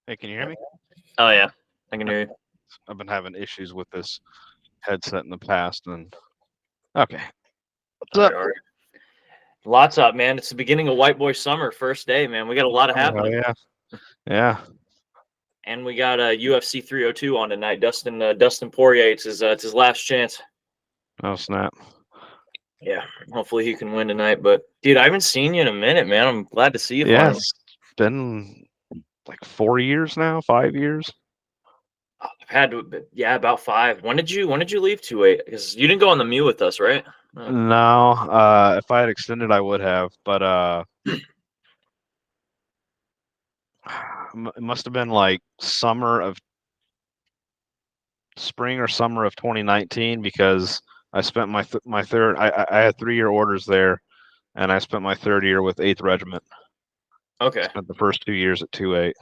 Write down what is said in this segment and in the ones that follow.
Hey, can you hear me? Oh yeah, I can hear you. I've been having issues with this headset in the past, and okay. What's All right, up? all right. Lots up, man. It's the beginning of White Boy Summer, first day, man. We got a lot of Oh happening, yeah, yeah. and we got UFC 302 on tonight. Dustin Poirier. It's his last chance. Oh snap. Yeah, hopefully he can win tonight. But dude, I haven't seen you in a minute, man. I'm glad to see you Yeah, finally. it's been like 4 years now, 5 years. I've had to, yeah, about 5. When did you leave 2-8? Because you didn't go on the mule with us, right? No. No, if I had extended, I would have, but it must have been like spring or summer of 2019 because I spent my third. I had 3-year orders there, and I spent my third year with 8th Regiment. Okay. Spent the first 2 years at 2-8.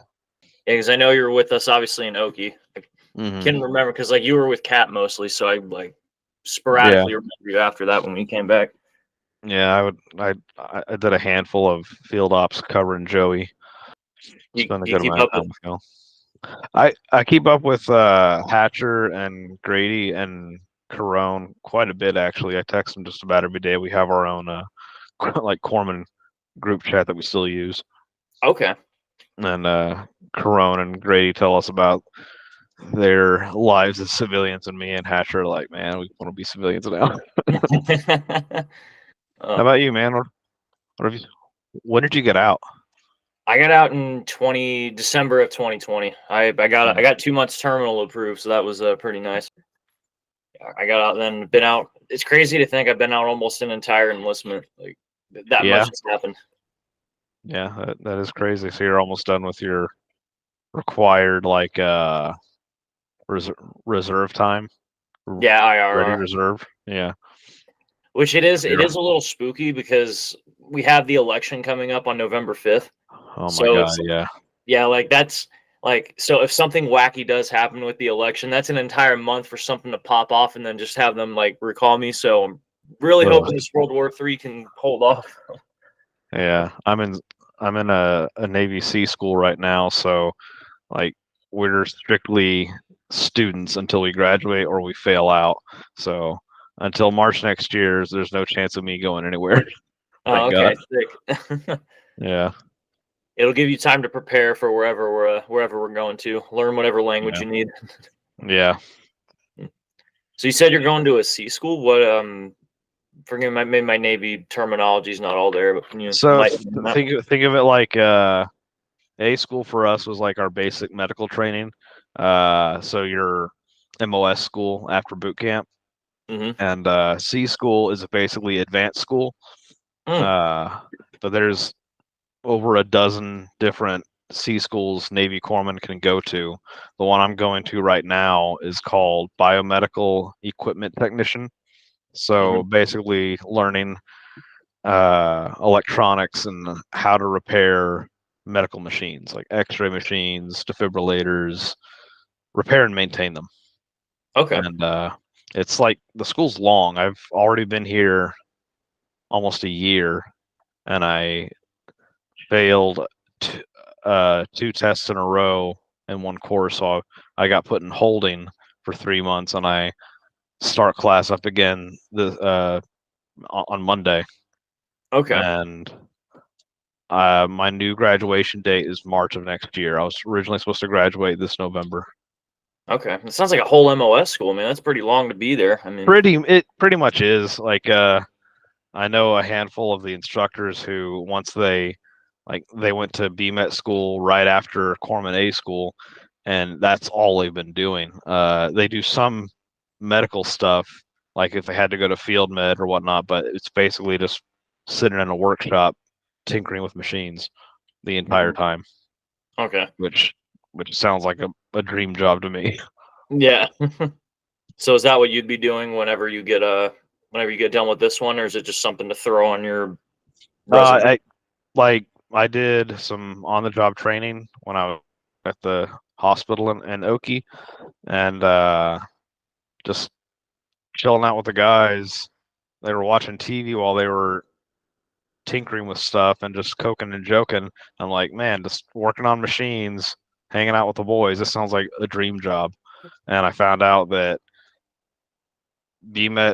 Yeah, because I know you were with us obviously in Okie. I Mm-hmm. can't remember because like you were with Cat mostly, so I like Yeah. sporadically remember you after that when we came back. Yeah, I did a handful of field ops covering Joey. You, Spent a you good keep amount up of with time with Phil. I keep up with Hatcher and Grady and Carone quite a bit actually. I text them just about every day. We have our own like Corpsman group chat that we still use. Okay. And Carone and Grady tell us about their lives as civilians, and me and Hatcher are like, man, we want to be civilians now. How uh, about you, man? What have you? When did you get out? I got out in December of 2020. I got 2 months terminal approved, so that was pretty nice. I got out then, been out. It's crazy to think I've been out almost an entire enlistment. Like that much Yeah, has happened. yeah, that is crazy. So you're almost done with your required like res reserve time, Yeah, ready IRR. reserve. Yeah. Which it is. So It is a little spooky because we have the election coming up on November 5th. oh my So God, it's yeah. yeah, like that's like so if something wacky does happen with the election, that's an entire month for something to pop off and then just have them like recall me. So I'm really Ugh. hoping this World War III can hold off. Yeah, I'm in a Navy Sea school right now, so like we're strictly students until we graduate or we fail out. So until March next year, there's no chance of me going anywhere. Oh, Thank God. okay, sick. Yeah, It'll give you time to prepare for wherever we're going to learn whatever language yeah, you need. yeah. So you said you're going to a sea school. What forgive my maybe my Navy terminology is not all there, but can you So enlighten me on that? think of it like A school for us was like our basic medical training. So your MOS school after boot camp, Mm-hmm. and C school is basically advanced school. Mm, Uh, but there's over a dozen different C schools Navy corpsmen can go to. The one I'm going to right now is called Biomedical Equipment Technician. So mm-hmm. basically learning electronics and how to repair medical machines like X-ray machines, defibrillators, repair and maintain them. Okay. And it's like the school's long. I've already been here almost a year, and I failed t- 2 tests in a row in one course. So I got put in holding for 3 months, and I start class up again on Monday. Okay. And my new graduation date is March of next year. I was originally supposed to graduate this November. Okay. It sounds like a whole MOS school, man. That's pretty long to be there. I mean, It pretty much is like I know a handful of the instructors who once they went to BMET school right after Corpsman A school, and that's all they've been doing. They do some medical stuff, like if they had to go to field med or whatnot, but it's basically just sitting in a workshop tinkering with machines the entire mhm. time, Okay. which sounds like a dream job to me. Yeah. So is that what you'd be doing whenever you get done with this one, or is it just something to throw on your resume? I I did some on the job training when I was at the hospital in Okie, and just chilling out with the guys. They were watching TV while they were tinkering with stuff and just coking and joking. I'm like, man, just working on machines hanging out with the boys. This sounds like a dream job. And I found out that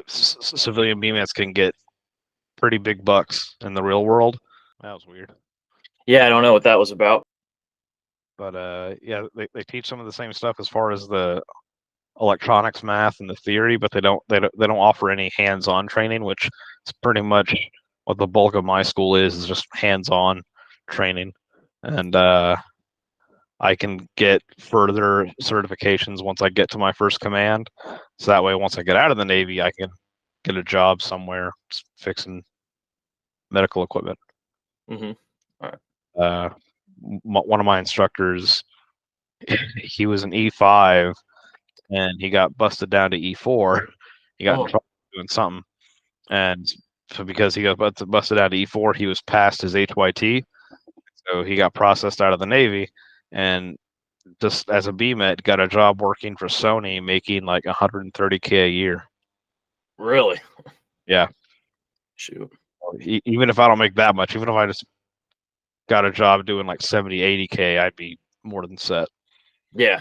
civilian BMETs can get pretty big bucks in the real world. That was weird. Yeah, I don't know what that was about. But yeah, they teach some of the same stuff as far as the electronics math and the theory, but they don't offer any hands-on training, which is pretty much what the bulk of my school is just hands-on training. And I can get further certifications once I get to my first command. So that way, once I get out of the Navy, I can get a job somewhere fixing medical equipment. Mm-hmm. All right. One of my instructors, he was an E5, and he got busted down to E4. He got in trouble doing something, and so because he got busted out of E4, he was past his HYT, so he got processed out of the Navy, and just as a BMET, got a job working for Sony, making like $130K a year. Really? Yeah. Shoot. Even if I don't make that much, even if I just got a job doing like 70, 80K, I'd be more than set. Yeah.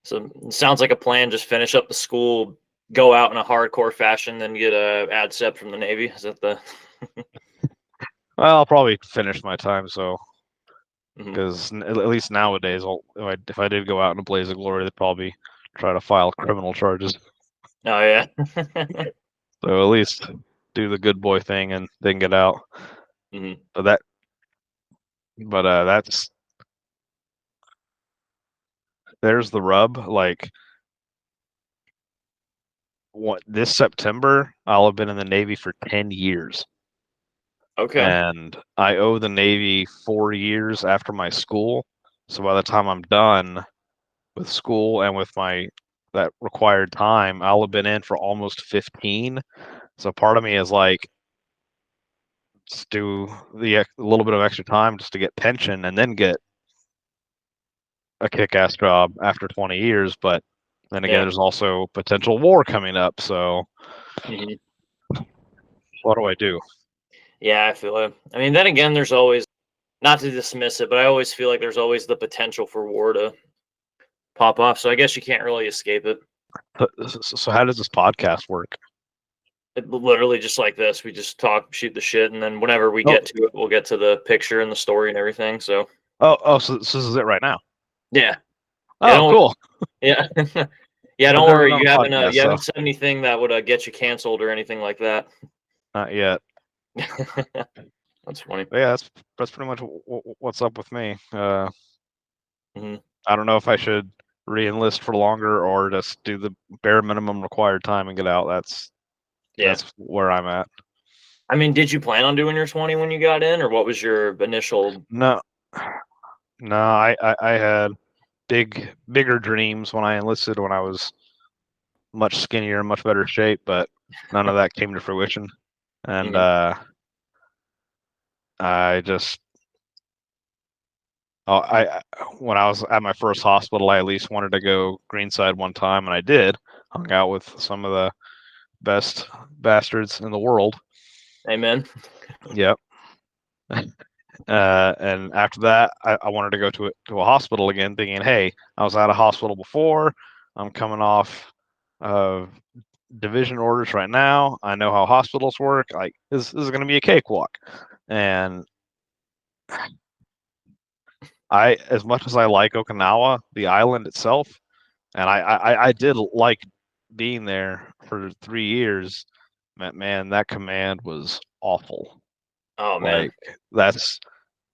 So it sounds like a plan. Just finish up the school, go out in a hardcore fashion, then get a ADSEP from the Navy. Is that the? Well, I'll probably finish my time, so Mhm. because at least nowadays, if I did go out in a blaze of glory, they'd probably try to file criminal charges. Oh yeah. So at least do the good boy thing and then get out. Mhm. But there's the rub. Like this September, I'll have been in the Navy for 10 years. Okay. And I owe the Navy 4 years after my school. So by the time I'm done with school and with that required time, I'll have been in for almost 15. So part of me is like, just do a little bit of extra time just to get pension and then get a kick-ass job after 20 years. But then again, Yeah. there's also potential war coming up. So Mhm. what do I do? Yeah, I feel it. I mean, then again, there's always, not to dismiss it, but I always feel like there's always the potential for war to pop off. So I guess you can't really escape it. So how does this podcast work? Literally just like this. We just talk, shoot the shit, and then whenever we Oh, get to it, we'll get to the picture and the story and everything. So so this is it right now. yeah, yeah, Oh, cool. Yeah, yeah. I've Don't never worry. done a podcast, You so haven't said anything that would get you canceled or anything like that. not yet. That's funny. But yeah, that's pretty much what's up with me. Hmm. I don't know if I should re-enlist for longer or just do the bare minimum required time and get out. Yeah. That's where I'm at. I mean, did you plan on doing your 20 when you got in, or what was your initial? No, no, I had bigger dreams when I enlisted when I was much skinnier, much better shape, but none of that came to fruition. And Mhm. I just I when I was at my first hospital, I at least wanted to go greenside one time, and I did. Hung out with some of the best bastards in the world. Amen. Yep. And after that, I wanted to go to a hospital again, thinking, hey, I was at a hospital before. I'm coming off of division orders right now. I know how hospitals work. Like this is going to be a cakewalk. And as much as I like Okinawa, the island itself, and I did like being there for 3 years. Man, that command was awful. Oh man. Like that's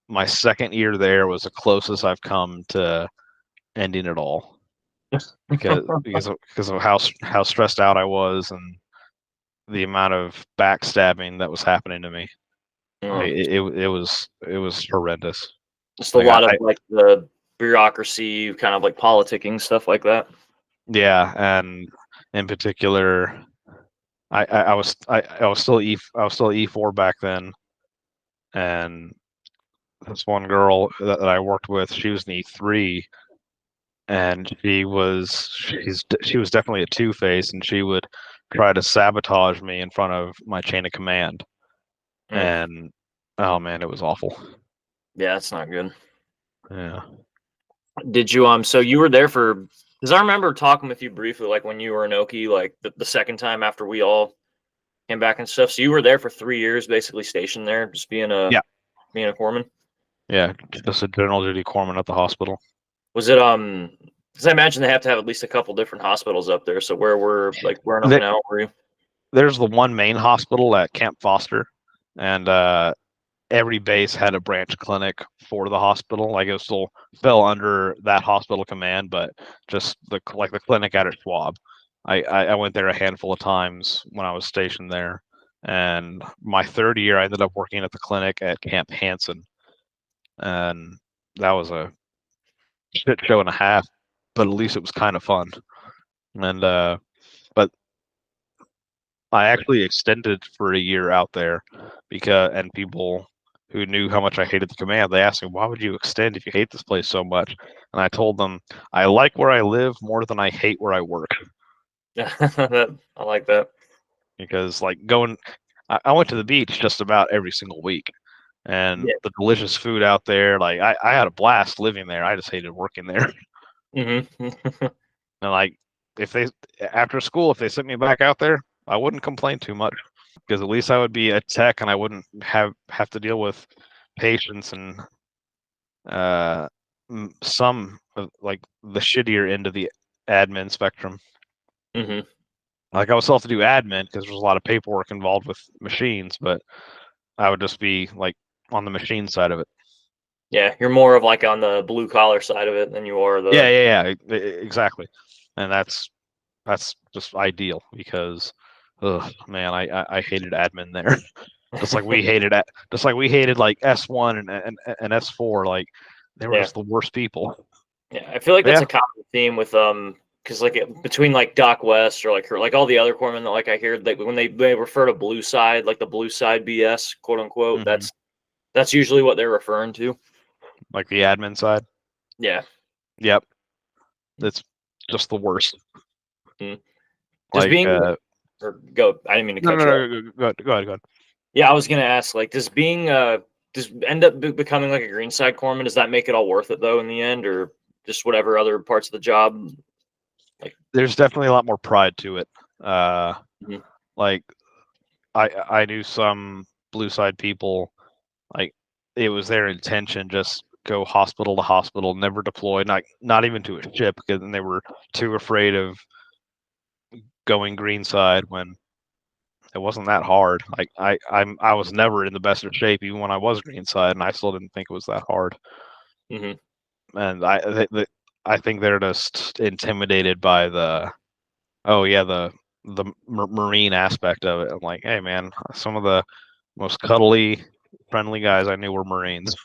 my second year there was the closest I've come to ending it all because of how stressed out I was and the amount of backstabbing that was happening to me. Like, Mm. it was horrendous. Just a Like lot of like the bureaucracy, kind of like politicking stuff like that. yeah, and in particular, I was still I was still E4 back then, and this one girl that I worked with, she was an E3, and she was definitely a two-face, and she would try to sabotage me in front of my chain of command, Mm. and oh man, it was awful. Yeah, that's not good. Yeah. Did you so you were there for, because I remember talking with you briefly, like when you were in Okie, like the second time after we all came back and stuff. So you were there for 3 years, basically stationed there, just Yeah, being a corpsman. yeah, just a general duty corpsman at the hospital. Was it because I imagine they have to have at least a couple different hospitals up there. So where in There, Okinawa were you? there's the one main hospital at Camp Foster, and every base had a branch clinic for the hospital. Like it still fell under that hospital command, but just the clinic out at Schwab. I went there a handful of times when I was stationed there, and my third year I ended up working at the clinic at Camp Hansen, and that was a shit show and a half, but at least it was kind of fun. And but I actually extended for a year out there because and people who knew how much I hated the command, they asked me, "Why would you extend if you hate this place so much?" And I told them, "I like where I live more than I hate where I work." Yeah, I like that. Because like I went to the beach just about every single week, and Yeah. the delicious food out there, like I had a blast living there. I just hated working there. Hmm. And like if they after school, if they sent me back out there, I wouldn't complain too much because at least I would be a tech and I wouldn't have to deal with patients and uh some of, like the shittier end of the admin spectrum. Hmm. Like I would still have to do admin because there's a lot of paperwork involved with machines, but I would just be like on the machine side of it. Yeah, you're more of like on the blue collar side of it than you are Yeah, the. yeah, yeah, exactly. And that's just ideal because, ugh, man, I hated admin there. Just like we hated like S1 and S4. Like they were Yeah. just the worst people. Yeah, I feel like But that's yeah, a common theme with because between like Doc West or like all the other corpsmen that like I hear like when they refer to blue side, like the blue side BS, quote unquote, hmm that's usually what they're referring to. like the admin side. Yeah. Yep, it's just the worst. Mm. Does Like, being or go I didn't mean to no, cut no, you off. no, go ahead, go ahead, go ahead. Yeah, I was gonna ask, like, does end up becoming like a green side corpsman? Does that make it all worth it though in the end, or just whatever other parts of the job? Like, There's definitely a lot more pride to it. Uh, mhm. like I knew some blue side people, like it was their intention just go hospital to hospital, never deploy, not even to a ship because they were too afraid of going green side when it wasn't that hard. Like I was never in the best of shape even when I was green side, and I still didn't think it was that hard. Mhm. And I think they're just intimidated by the oh yeah the marine aspect of it. I'm like, hey man, some of the most cuddly, friendly guys I knew were Marines,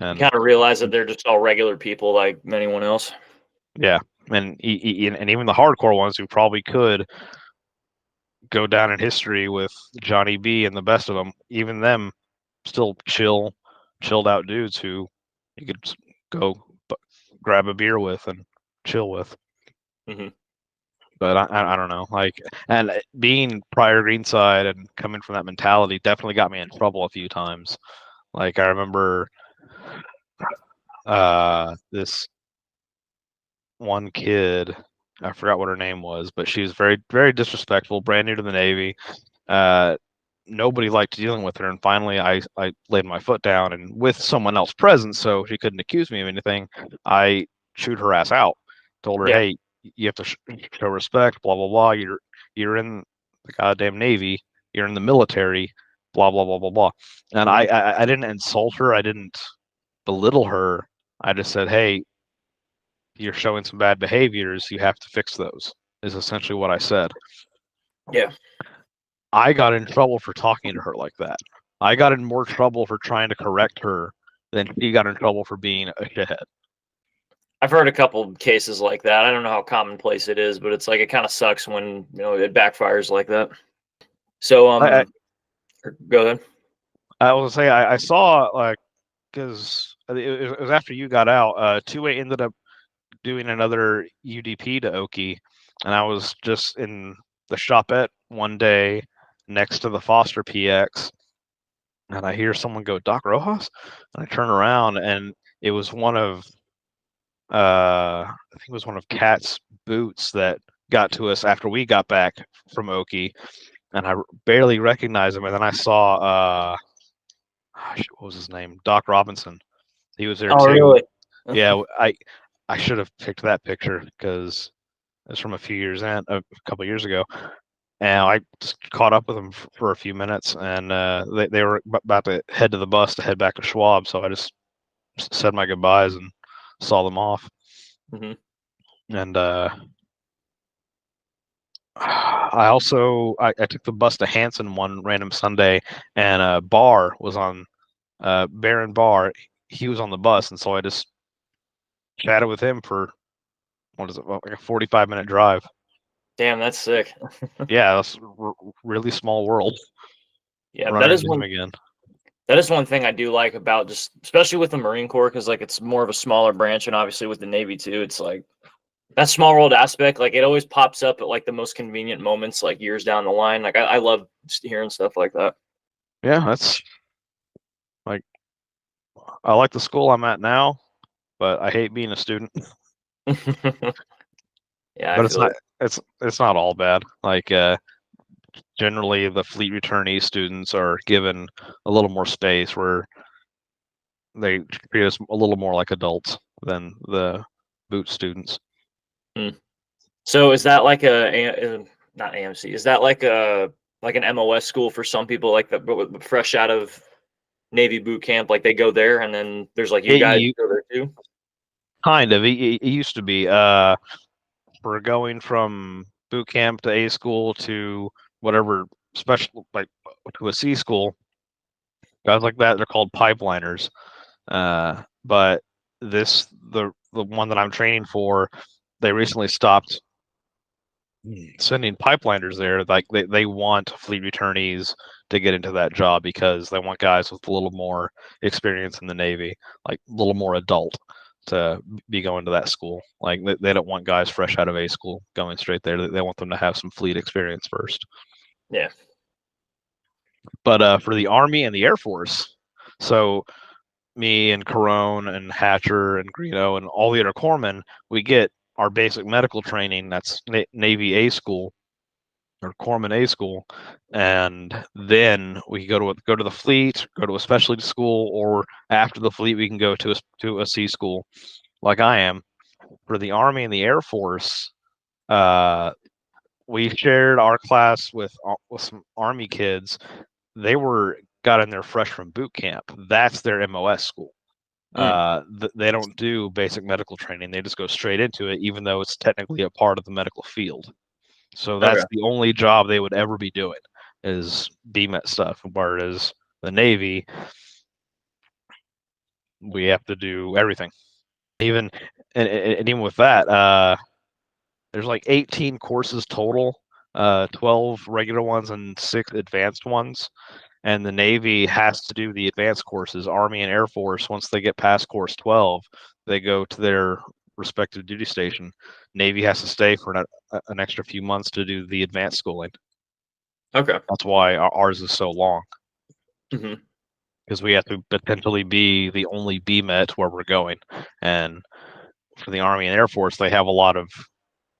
You and kind of realize that they're just all regular people like anyone else. yeah, and even the hardcore ones who probably could go down in history with Johnny B and the best of them, even them still chilled out dudes who you could go grab a beer with and chill with. Hmm. But I don't know, like, and being prior greenside and coming from that mentality definitely got me in trouble a few times. Like I remember this one kid, I forgot what her name was, but she was very disrespectful, brand new to the Navy. Uh, Nobody liked dealing with her, and finally I laid my foot down, and with someone else present, so she couldn't accuse me of anything. I chewed her ass out. Told her, Yeah. hey, you have to show respect. Blah blah blah. You're in the goddamn Navy. You're in the military. Blah blah blah blah blah. And Hmm. I didn't insult her. I didn't belittle her. I just said, hey, you're showing some bad behaviors. You have to fix those. Is essentially what I said. Yeah. I got in trouble for talking to her like that. I got in more trouble for trying to correct her than she got in trouble for being a shithead. I've heard a couple cases like that. I don't know how commonplace it is, but it's like it kind of sucks when it backfires like that. So I go ahead. I will say I saw like because it was after you got out. 2A ended up doing another UDP to Oki, and I was just in the shopette one day next to the Foster PX, and I hear someone go, Doc Rojas? And I turn around, and it was one of I think it was one of Kat's boots that got to us after we got back from Okie, and I barely recognized him. And then I saw, what was his name? Doc Robinson. He was there Oh, too. really? Yeah, I should have picked that picture because it's from a couple years ago. And I just caught up with them for a few minutes, and they were about to head to the bus to head back to Schwab. So I just said my goodbyes and saw them off. Hmm. And I took the bus to Hanson one random Sunday, and Barr was on Baron Barr. He was on the bus, and so I just chatted with him for what is it, like a 45-minute drive. Damn, that's sick. Yeah, that's really small world. Yeah, Running into him again. that is one thing I do like about just especially with the Marine Corps, because like it's more of a smaller branch, and obviously with the Navy too, it's like that small world aspect, like it always pops up at like the most convenient moments, like years down the line. Like I love just hearing stuff like that. Yeah, that's like I like the school I'm at now, but I hate being a student. Yeah, I But it's feel not it. it's not all bad. Like generally the fleet returnee students are given a little more space where they treat us a little more like adults than the boot students. Hmm. So is that like not AMC? Is that like an MOS school for some people, like that, but fresh out of Navy boot camp, like they go there, and then there's like you guys It, go there too? kind of. It used to be. For going from boot camp to A school to whatever special, like to a C school, guys like that, they're called pipeliners. But the one that I'm training for, they recently stopped sending pipeliners there. Like they want fleet returnees to get into that job because they want guys with a little more experience in the Navy, like a little more adult to be going to that school. Like they don't want guys fresh out of A school going straight there. They want them to have some fleet experience first. Yeah. But for the Army and the Air Force, so me and Carone and Hatcher and Greeno and all the other corpsmen, we get our basic medical training. That's Navy A school or corpsman A school, and then we go to the fleet, go to a specialty school, or after the fleet, we can go to a C school, like I am. For the Army and the Air Force, uh, we shared our class with some Army kids. They got in there fresh from boot camp. That's their MOS school. Mm, They don't do basic medical training. They just go straight into it, even though it's technically a part of the medical field. So okay. that's the only job they would ever be doing is BMET stuff. Whereas the Navy, we have to do everything. Even and even with that, there's like 18 courses total, 12 regular ones and 6 advanced ones. And the Navy has to do the advanced courses. Army and Air Force, once they get past course 12, they go to their respective duty station. Navy has to stay for an extra few months to do the advanced schooling. Okay. That's why ours is so long, Hmm. because we have to potentially be the only BMET where we're going. And for the Army and Air Force, they have a lot of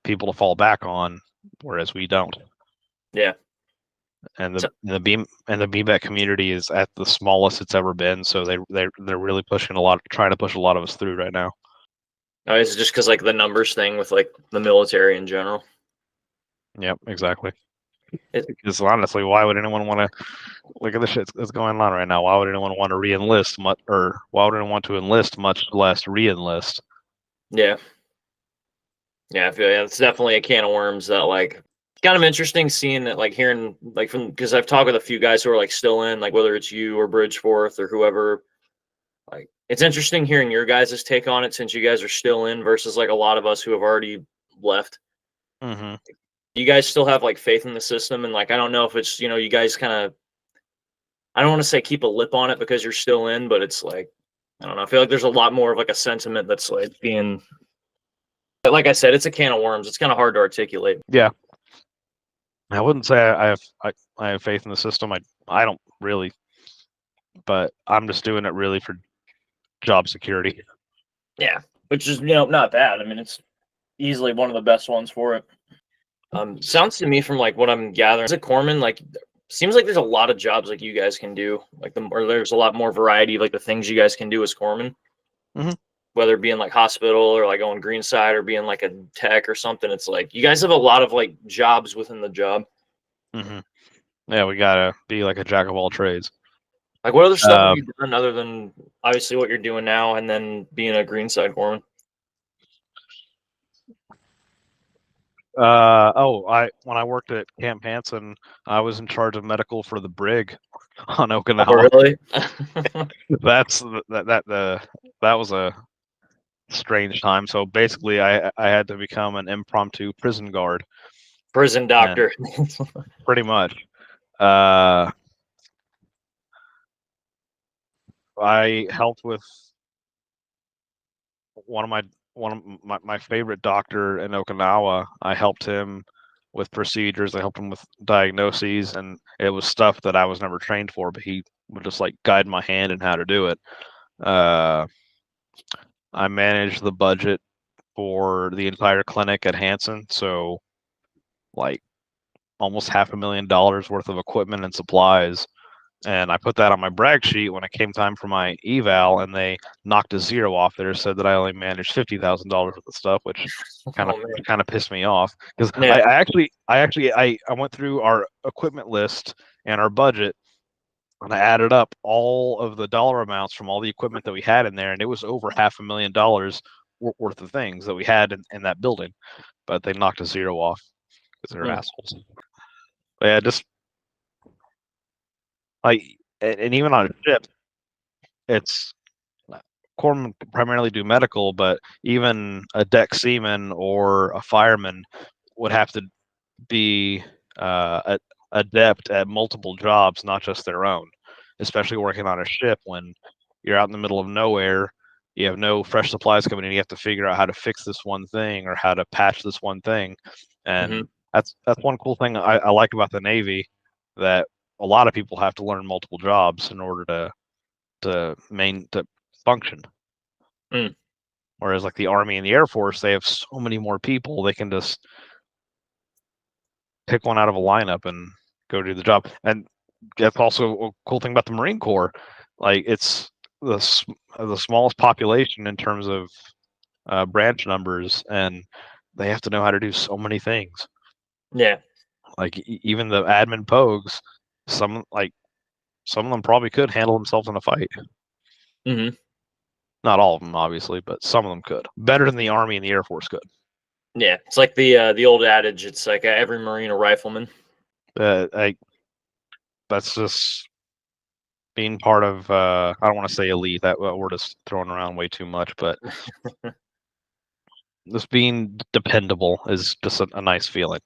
people to fall back on, whereas we don't. Yeah. And So, the BMET community is at the smallest it's ever been, so they're really trying to push a lot of us through right now. is it just because like the numbers thing with like the military in general? Yep, exactly. It, Because honestly, why would anyone want to look at the shit that's going on right now? Why would anyone want to re-enlist or why would anyone want to enlist, much less re-enlist? yeah. Yeah, I feel yeah, it's definitely a can of worms that like kind of interesting seeing that like hearing like from because I've talked with a few guys who are like still in, like whether it's you or Bridgeforth or whoever. Like it's interesting hearing your guys' take on it since you guys are still in versus like a lot of us who have already left. Mm-hmm. You guys still have like faith in the system, and like I don't know if it's you guys kind of I don't want to say keep a lip on it because you're still in, but it's like I don't know. I feel like there's a lot more of like a sentiment that's like being like I said, it's a can of worms. It's kind of hard to articulate. Yeah, I wouldn't say I have faith in the system. I don't really, but I'm just doing it really for job security. Yeah. which is not bad. I mean, it's easily one of the best ones for it. Sounds to me from like what I'm gathering, as a corpsman, like seems like there's a lot of jobs like you guys can do, or there's a lot more variety of like the things you guys can do as corpsman. Mhm. Whether it being like hospital or like on green side or being like a tech or something, it's like you guys have a lot of like jobs within the job. Mhm. Yeah, we gotta be like a jack of all trades. Like, what other stuff have Um, you done other than obviously what you're doing now, and then being a green side corpsman? when I worked at Camp Hansen, I was in charge of medical for the brig on Oh, Okinawa. really? That was a strange time. So basically, I had to become an impromptu prison guard, Prison and doctor. pretty much, uh, I helped with one of my favorite doctor in Okinawa. I helped him with procedures. I helped him with diagnoses, and it was stuff that I was never trained for, but he would just like guide my hand in how to do it. Uh, I managed the budget for the entire clinic at Hanson, so like almost $500,000 worth of equipment and supplies. And I put that on my brag sheet when it came time for my eval, and they knocked a zero off there, said that I only managed $50,000 worth of stuff, which kind of Oh man. kind of pissed me off because Yeah. I went through our equipment list and our budget, and I added up all of the dollar amounts from all the equipment that we had in there, and it was over $500,000 worth of things that we had in that building, but they knocked a zero off because they're Hmm. assholes. But yeah, just like, and even on a ship, it's corpsmen primarily do medical, but even a deck seaman or a fireman would have to be adept at multiple jobs, not just their own, especially working on a ship when you're out in the middle of nowhere. You have no fresh supplies coming in. You have to figure out how to fix this one thing or how to patch this one thing, Hmm. and that's one cool thing I like about the Navy, that a lot of people have to learn multiple jobs in order to function. Mm. Whereas like the Army and the Air Force, they have so many more people. They can just pick one out of a lineup and go do the job. And that's also a cool thing about the Marine Corps. Like it's the smallest population in terms of branch numbers, and they have to know how to do so many things. Yeah. Like even the admin pogues, some of them probably could handle themselves in a fight. Hmm. Not all of them, obviously, but some of them could. Better than the Army and the Air Force could. Yeah. It's like the old adage. It's like every Marine a rifleman. Like that's just being part of. I don't want to say elite. That word is thrown around way too much, but just being dependable is just a nice feeling.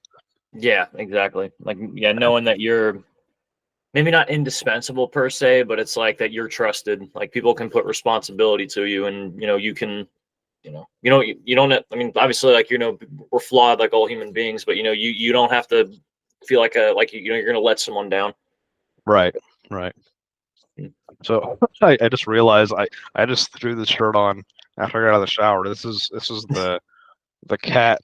Yeah. Exactly. Like, yeah, knowing that you're maybe not indispensable per se, but it's like that you're trusted. Like people can put responsibility to you, and you can. You don't. I mean, obviously, like we're flawed like all human beings, but you don't have to feel like you're gonna let someone down. Right, right. So I just realized I just threw this shirt on after I got out of the shower. This is the cat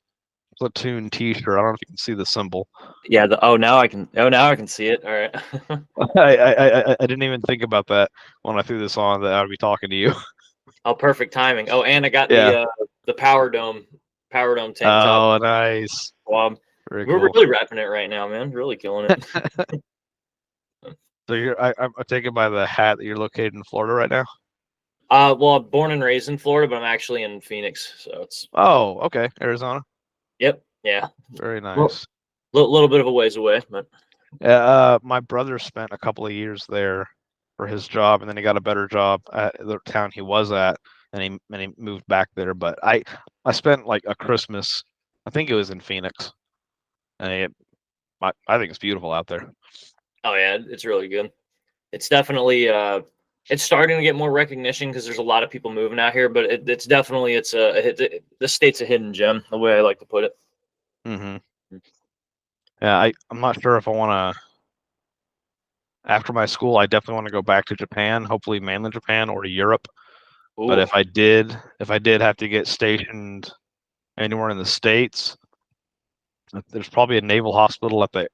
platoon T-shirt. I don't know if you can see the symbol. Yeah. Now I can see it. All right. I didn't even think about that when I threw this on, that I would be talking to you. Oh, perfect timing. Oh, and I got Yeah. the Power Dome tank top. Oh, nice. Well, Very we're cool. really wrapping it right now, man. Really killing it. So I'm taken by the hat that you're located in Florida right now. Well, I'm born and raised in Florida, but I'm actually in Phoenix, so it's Oh, okay, Arizona. yep, yeah, Very well, nice. little bit of a ways away, but Yeah, my brother spent a couple of years there for his job, and then he got a better job at the town he was at, and he moved back there. But I spent like a Christmas, I think it was in Phoenix, and I think it's beautiful out there. oh yeah, it's really good. It's definitely it's starting to get more recognition because there's a lot of people moving out here, but it's definitely the state's a hidden gem, the way I like to put it. Hmm. Yeah, I'm not sure if I want to. After my school, I definitely want to go back to Japan, hopefully mainland Japan or to Europe, But Ooh. if I did have to get stationed anywhere in the States, there's probably a naval hospital at the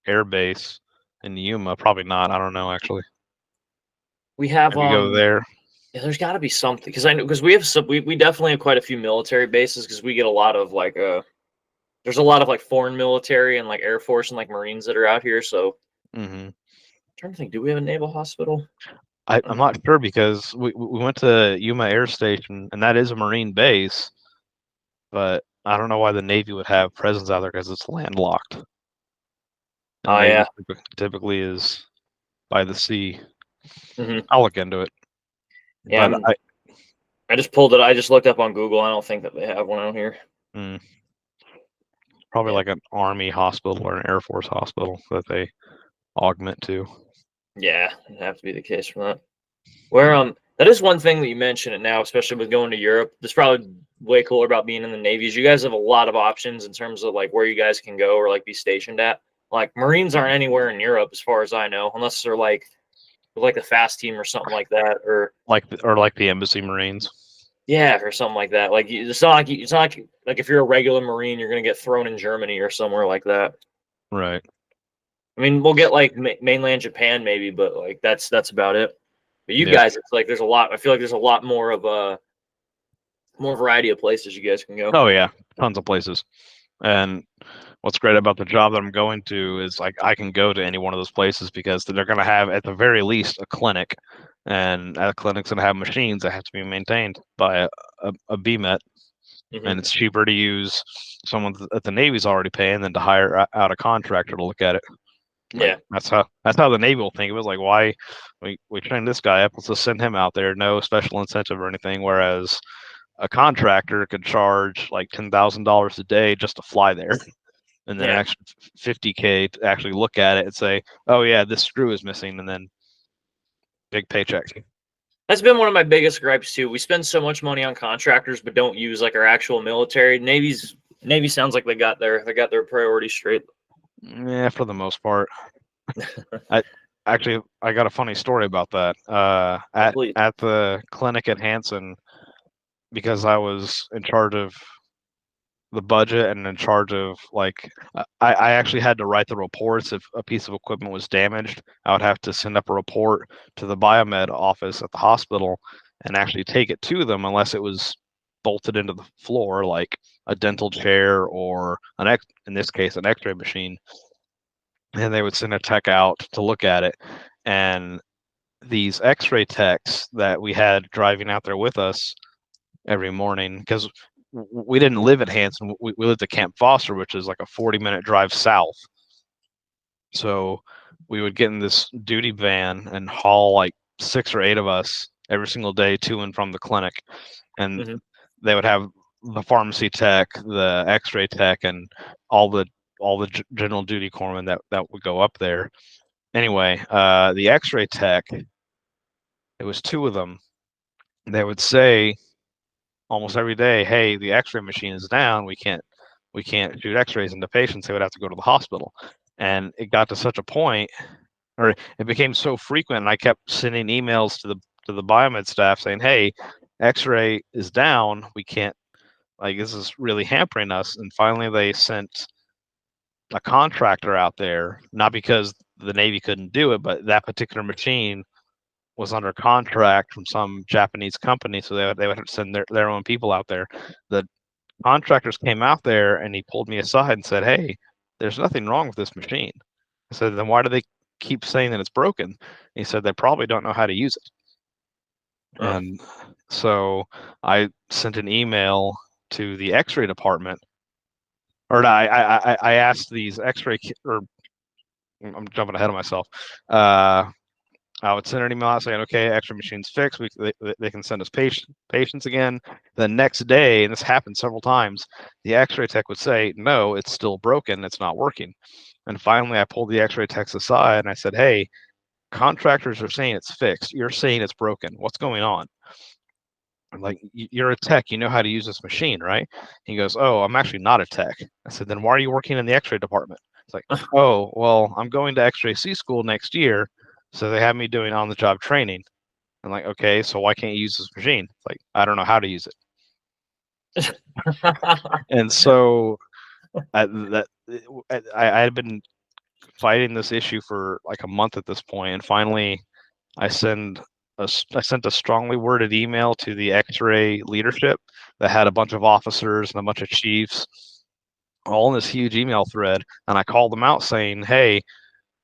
air base in Yuma. Probably not. I don't know actually. We have Maybe go there. yeah, there's got to be something because I know because we have some we definitely have quite a few military bases because we get a lot of like there's a lot of like foreign military and like Air Force and like Marines that are out here. So Hmm. I'm trying to think, do we have a naval hospital? I'm not sure because we went to Yuma Air Station and that is a Marine base, but I don't know why the Navy would have presence out there because it's landlocked. And Oh Navy yeah. typically is by the sea. Hmm. I'll look into it. Yeah, But I just pulled it. I just looked up on Google. I don't think that they have one out here. mm, probably Yeah. like an Army hospital or an Air Force hospital that they augment to. Yeah, it'd have to be the case for that. Where that is one thing that you mentioned it now, especially with going to Europe. That's probably way cooler about being in the Navy is you guys have a lot of options in terms of like where you guys can go or like be stationed at. Like Marines aren't anywhere in Europe as far as I know, unless they're like the fast team or something like that, or Like the Embassy Marines. yeah, or something like that. Like it's not like like if you're a regular Marine, you're gonna get thrown in Germany or somewhere like that. Right. I mean, we'll get like mainland Japan maybe, but like that's about it. But you Yeah. guys, it's like there's a lot. I feel like there's a lot more of a more variety of places you guys can go. Oh yeah, tons of places. And what's great about the job that I'm going to is like I can go to any one of those places because they're going to have at the very least a clinic, and that clinic's going to have machines that have to be maintained by a BMET, Hmm. and it's cheaper to use someone that the Navy's already paying than to hire out a contractor to look at it. Like Yeah, that's how the Navy will think. It was like, why we trained this guy up, let's just send him out there, no special incentive or anything. Whereas a contractor could charge like $10,000 a day just to fly there, and then an yeah. extra 50K to actually look at it and say, oh yeah, this screw is missing, and then big paycheck. That's been one of my biggest gripes too. We spend so much money on contractors, but don't use like our actual military. Navy sounds like they got their priorities straight. Yeah, for the most part. I actually I got a funny story about that. Oh, At please. at the clinic at Hanson, because I was in charge of the budget and in charge of like I actually had to write the reports if a piece of equipment was damaged. I would have to send up a report to the biomed office at the hospital and actually take it to them unless it was bolted into the floor like a dental chair or in this case an x-ray machine, and they would send a tech out to look at it. And these x-ray techs that we had driving out there with us every morning, because we didn't live at Hanson. We lived at Camp Foster, which is like a 40-minute drive south. So we would get in this duty van and haul like 6 or 8 of us every single day to and from the clinic. And Hmm. they would have the pharmacy tech, the x-ray tech, and all the general duty corpsmen that would go up there. Anyway, the x-ray tech, it was 2 of them. They would say almost every day, "Hey, the X-ray machine is down. We can't shoot X-rays into patients. They would have to go to the hospital." And it got to such a point, or it became so frequent, and I kept sending emails to the biomed staff saying, "Hey, X-ray is down. We can't. Like this is really hampering us." And finally, they sent a contractor out there, not because the Navy couldn't do it, but that particular machine was under contract from some Japanese company, so they would send their own people out there. The contractors came out there and he pulled me aside and said, "Hey, there's nothing wrong with this machine." I said, "Then why do they keep saying that it's broken?" And he said, "They probably don't know how to use it." Uh, And so I sent an email to the X-ray department, or no, I asked these X-ray or I'm jumping ahead of myself. I would send an email out saying, "Okay, X-ray machine's fixed. They can send us patients again." The next day, and this happened several times, the X-ray tech would say, "No, it's still broken. It's not working." And finally, I pulled the X-ray techs aside and I said, "Hey, contractors are saying it's fixed. You're saying it's broken. What's going on? Like, you're a tech. You know how to use this machine, right?" He goes, "Oh, I'm actually not a tech." I said, "Then why are you working in the X-ray department?" It's like, "Oh, well, I'm going to X-ray C school next year, so they have me doing on-the-job training." I'm like, okay, so why can't you use this machine? It's like, I don't know how to use it. And so I had been fighting this issue for like a month at this point, and finally I sent a strongly worded email to the X-ray leadership that had a bunch of officers and a bunch of chiefs all in this huge email thread, and I called them out saying, hey,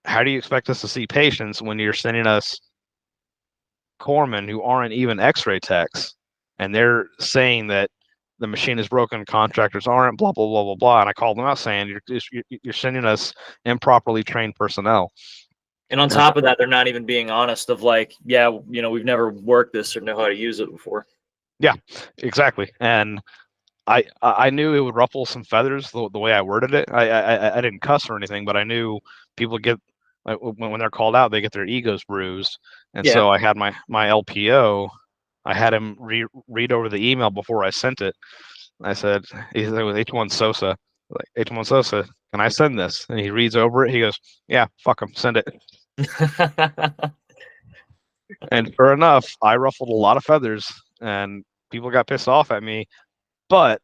how do you expect us to see patients when you're sending us corpsmen who aren't even X-ray techs, and they're saying that the machine is broken, contractors aren't, blah blah blah blah blah. And I called them out saying you're sending us improperly trained personnel. And on top of that, they're not even being honest of like, yeah, we've never worked this or know how to use it before. Yeah, exactly. And I knew it would ruffle some feathers the way I worded it. I didn't cuss or anything, but I knew people get like, when they're called out, they get their egos bruised. And Yeah. so I had my LPO. I had him read over the email before I sent it. I said, he said, it was H1 Sosa. Like, H1 Sosa, can I send this? And he reads over it. He goes, yeah, fuck him, send it. And sure enough, I ruffled a lot of feathers, and people got pissed off at me. But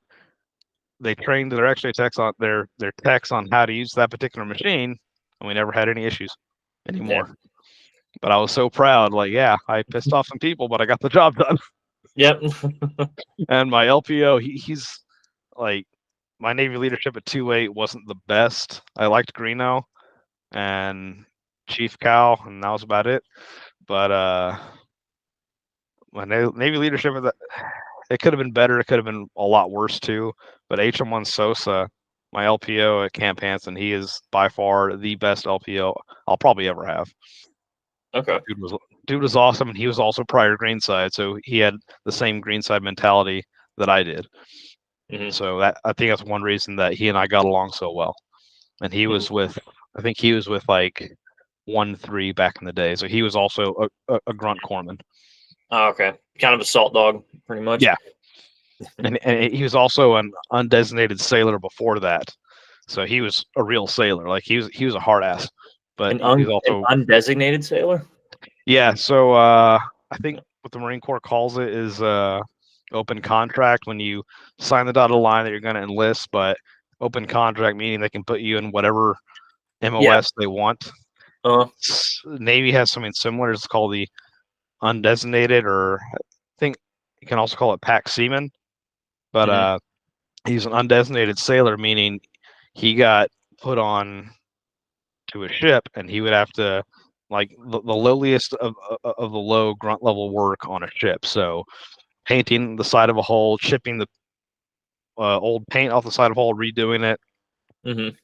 they trained their X-ray techs on their techs on how to use that particular machine, and we never had any issues anymore. Yeah. But I was so proud, like, yeah, I pissed off some people, but I got the job done. Yep. And my LPO, he's like, my Navy leadership at 2-8 wasn't the best. I liked Greeno and Chief Cal, and that was about it. But my Navy leadership, it could have been better. It could have been a lot worse too. But HM1 Sosa, my LPO at Camp Hansen, he is by far the best LPO I'll probably ever have. Okay. Dude was awesome, and he was also prior greenside, so he had the same greenside mentality that I did. Mm-hmm. So I think that's one reason that he and I got along so well. And he was with, I think he was with like 1-3 back in the day. So he was also a grunt corpsman. Oh, okay. Kind of a salt dog, pretty much. Yeah. And he was also an undesignated sailor before that. So he was a real sailor. Like he was a hard ass. But he was also an undesignated sailor? Yeah. So I think what the Marine Corps calls it is open contract, when you sign the dotted line that you're going to enlist, but open contract meaning they can put you in whatever MOS they want. Navy has something similar. It's called the undesignated, or I think you can also call it pack seaman. But he's an undesignated sailor, meaning he got put on to a ship, and he would have to, like, the lowliest of the low grunt level work on a ship. So painting the side of a hull, chipping the old paint off the side of a hull, redoing it,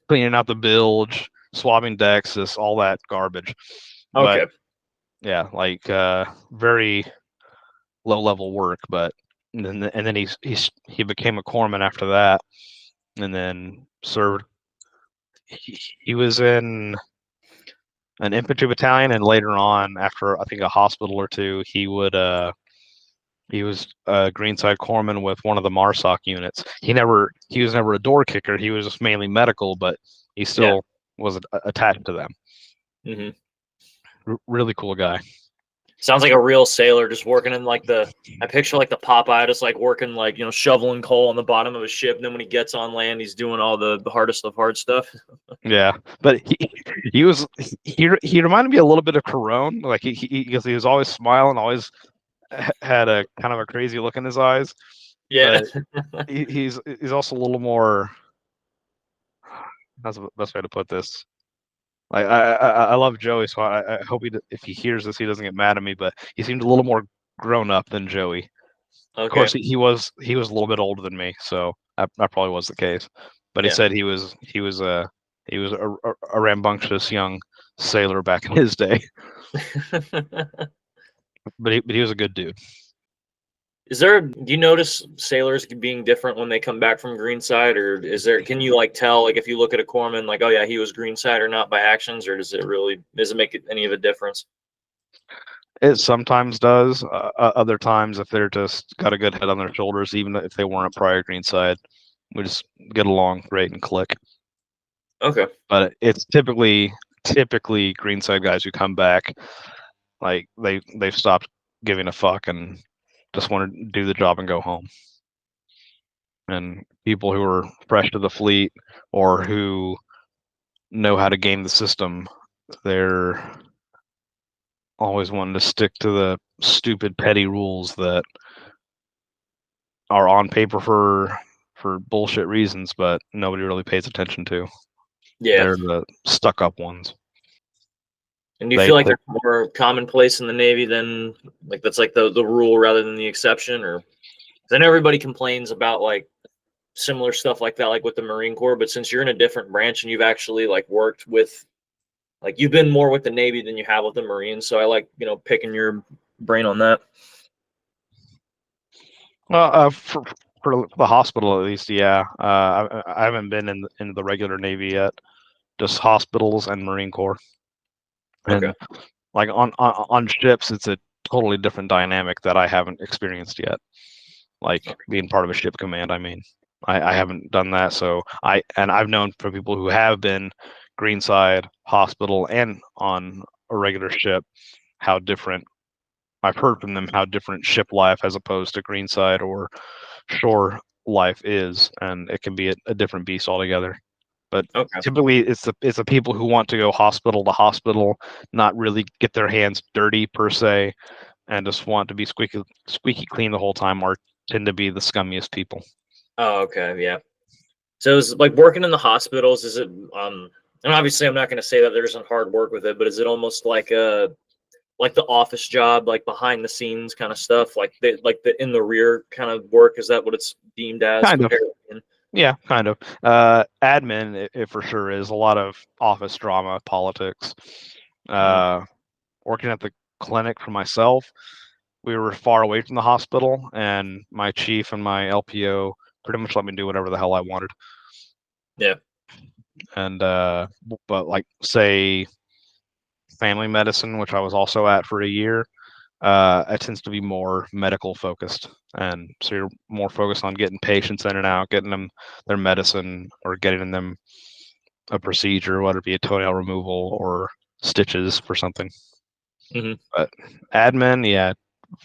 cleaning out the bilge, swabbing decks, just all that garbage. Okay. But yeah, like very low level work. But and then he became a corpsman after that, and then served. He was in an infantry battalion, and later on, after I think a hospital or two, he was a greenside corpsman with one of the MARSOC units. He was never a door kicker. He was just mainly medical, but he still was attached to them. Really cool guy. Sounds like a real sailor, just working in like I picture like the Popeye, just like working like, shoveling coal on the bottom of a ship. And then when he gets on land, he's doing all the hardest of hard stuff. Yeah, but he reminded me a little bit of Corone. Like he was always smiling, always had a kind of a crazy look in his eyes. Yeah. But he's also a little more, that's the best way to put this. I love Joey, so I hope if he hears this, he doesn't get mad at me. But he seemed a little more grown up than Joey. Okay. Of course, he was a little bit older than me, so that probably was the case. But he said he was a rambunctious young sailor back in his day. but he was a good dude. Do you notice sailors being different when they come back from greenside, or can you like tell, like if you look at a corpsman, like, oh yeah, he was greenside or not by actions, or does it make any of a difference? It sometimes does. Other times, if they're just got a good head on their shoulders, even if they weren't prior greenside, we just get along great and click. Okay. But it's typically greenside guys who come back, like they've stopped giving a fuck and just want to do the job and go home. And people who are fresh to the fleet or who know how to game the system, they're always wanting to stick to the stupid petty rules that are on paper for bullshit reasons, but nobody really pays attention to. Yeah. They're the stuck up ones. And do you feel like they're more commonplace in the Navy than like that's like the rule rather than the exception? Or then everybody complains about like similar stuff like that, like with the Marine Corps. But since you're in a different branch and you've actually like worked with, like you've been more with the Navy than you have with the Marines, so I like picking your brain on that. Well, for the hospital at least, yeah. I haven't been in the regular Navy yet. Just hospitals and Marine Corps. And Okay. like on ships, it's a totally different dynamic that I haven't experienced yet. Like being part of a ship command, I mean, I haven't done that. So I've known for people who have been greenside, hospital, and on a regular ship, how different. I've heard from them how different ship life as opposed to greenside or shore life is, and it can be a different beast altogether. But typically, it's the people who want to go hospital to hospital, not really get their hands dirty per se, and just want to be squeaky clean the whole time, or tend to be the scummiest people. Oh, okay, yeah. So it's like working in the hospitals. Is it and obviously I'm not going to say that there isn't hard work with it, but is it almost like the office job, like behind the scenes kind of stuff, like the in the rear kind of work? Is that what it's deemed as? Kind of. Yeah, kind of. Admin, it for sure is a lot of office drama, politics. Working at the clinic for myself, we were far away from the hospital, and my chief and my LPO pretty much let me do whatever the hell I wanted. Yeah. And but like say family medicine, which I was also at for a year, it tends to be more medical focused, and so you're more focused on getting patients in and out, getting them their medicine, or getting them a procedure, whether it be a toenail removal or stitches for something. But admin, yeah,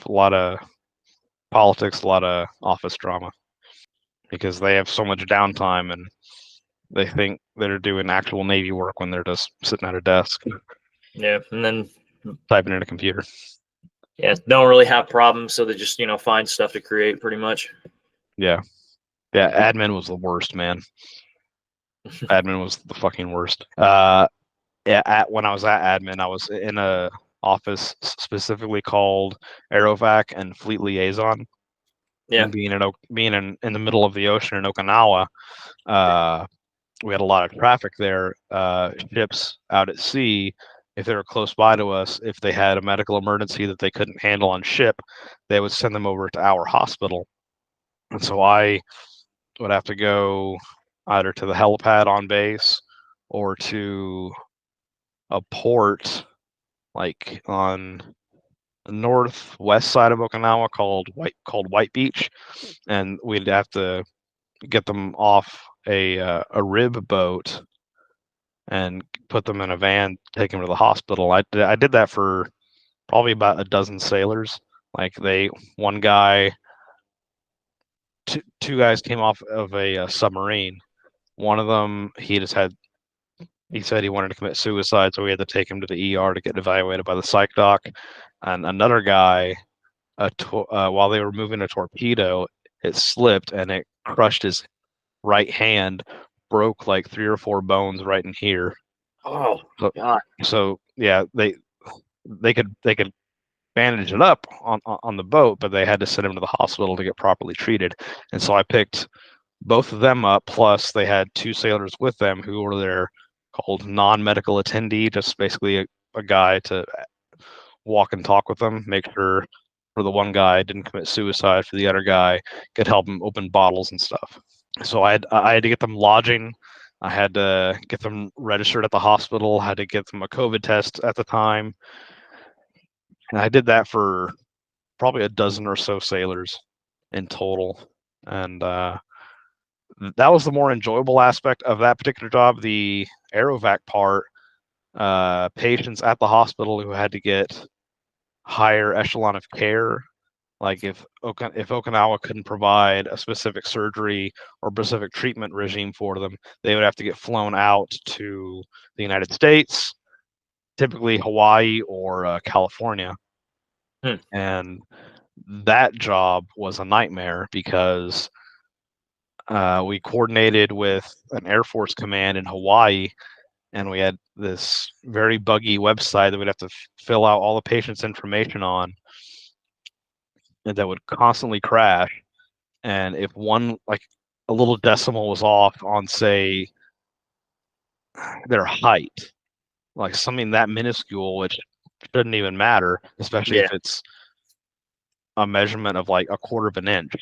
a lot of politics, a lot of office drama, because they have so much downtime and they think they're doing actual Navy work when they're just sitting at a desk. Yeah, and then typing in a computer. Yeah, don't really have problems, so they just find stuff to create, pretty much. Yeah, admin was the worst, man. Admin was the fucking worst. Yeah, when I was at admin, I was in a office specifically called Aerovac and Fleet Liaison. Yeah. And being in the middle of the ocean in Okinawa, we had a lot of traffic there. Ships out at sea, if they were close by to us, if they had a medical emergency that they couldn't handle on ship, they would send them over to our hospital. And so I would have to go either to the helipad on base or to a port like on the northwest side of Okinawa called White Beach, and we'd have to get them off a rib boat and put them in a van, take them to the hospital. I did that for probably about a dozen sailors. Like one guy, two guys came off of a submarine. One of them, he said he wanted to commit suicide, so we had to take him to the ER to get evaluated by the psych doc. And another guy, while they were moving a torpedo, it slipped and it crushed his right hand, broke like 3 or 4 bones right in here. Oh God! So yeah, they could bandage it up on the boat, but they had to send him to the hospital to get properly treated. And so I picked both of them up. Plus, they had 2 sailors with them who were there called non-medical attendee, just basically a guy to walk and talk with them, make sure for the one guy didn't commit suicide, for the other guy could help him open bottles and stuff. So I had to get them lodging. I had to get them registered at the hospital. Had to get them a COVID test at the time. And I did that for probably a dozen or so sailors in total. And that was the more enjoyable aspect of that particular job. The Aerovac part, patients at the hospital who had to get higher echelon of care. Like if Okinawa couldn't provide a specific surgery or specific treatment regime for them, they would have to get flown out to the United States, typically Hawaii or California. And that job was a nightmare because we coordinated with an Air Force command in Hawaii, and we had this very buggy website that we'd have to fill out all the patient's information on, and that would constantly crash. And if one, like a little decimal was off on, say, their height, like something that minuscule, which shouldn't even matter, especially if it's a measurement of like a quarter of an inch,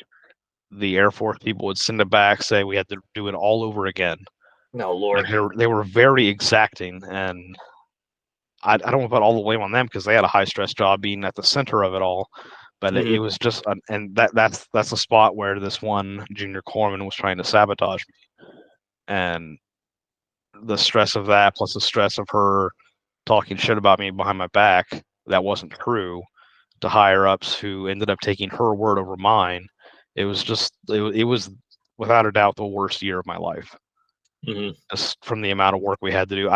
the Air Force people would send it back, say we had to do it all over again. No, Lord. They were very exacting, and I don't want to put all the blame on them because they had a high stress job being at the center of it all. But it was just, and that's the spot where this one junior corpsman was trying to sabotage me, and the stress of that, plus the stress of her talking shit about me behind my back that wasn't true to higher ups who ended up taking her word over mine. It was just, it was without a doubt the worst year of my life. Just from the amount of work we had to do.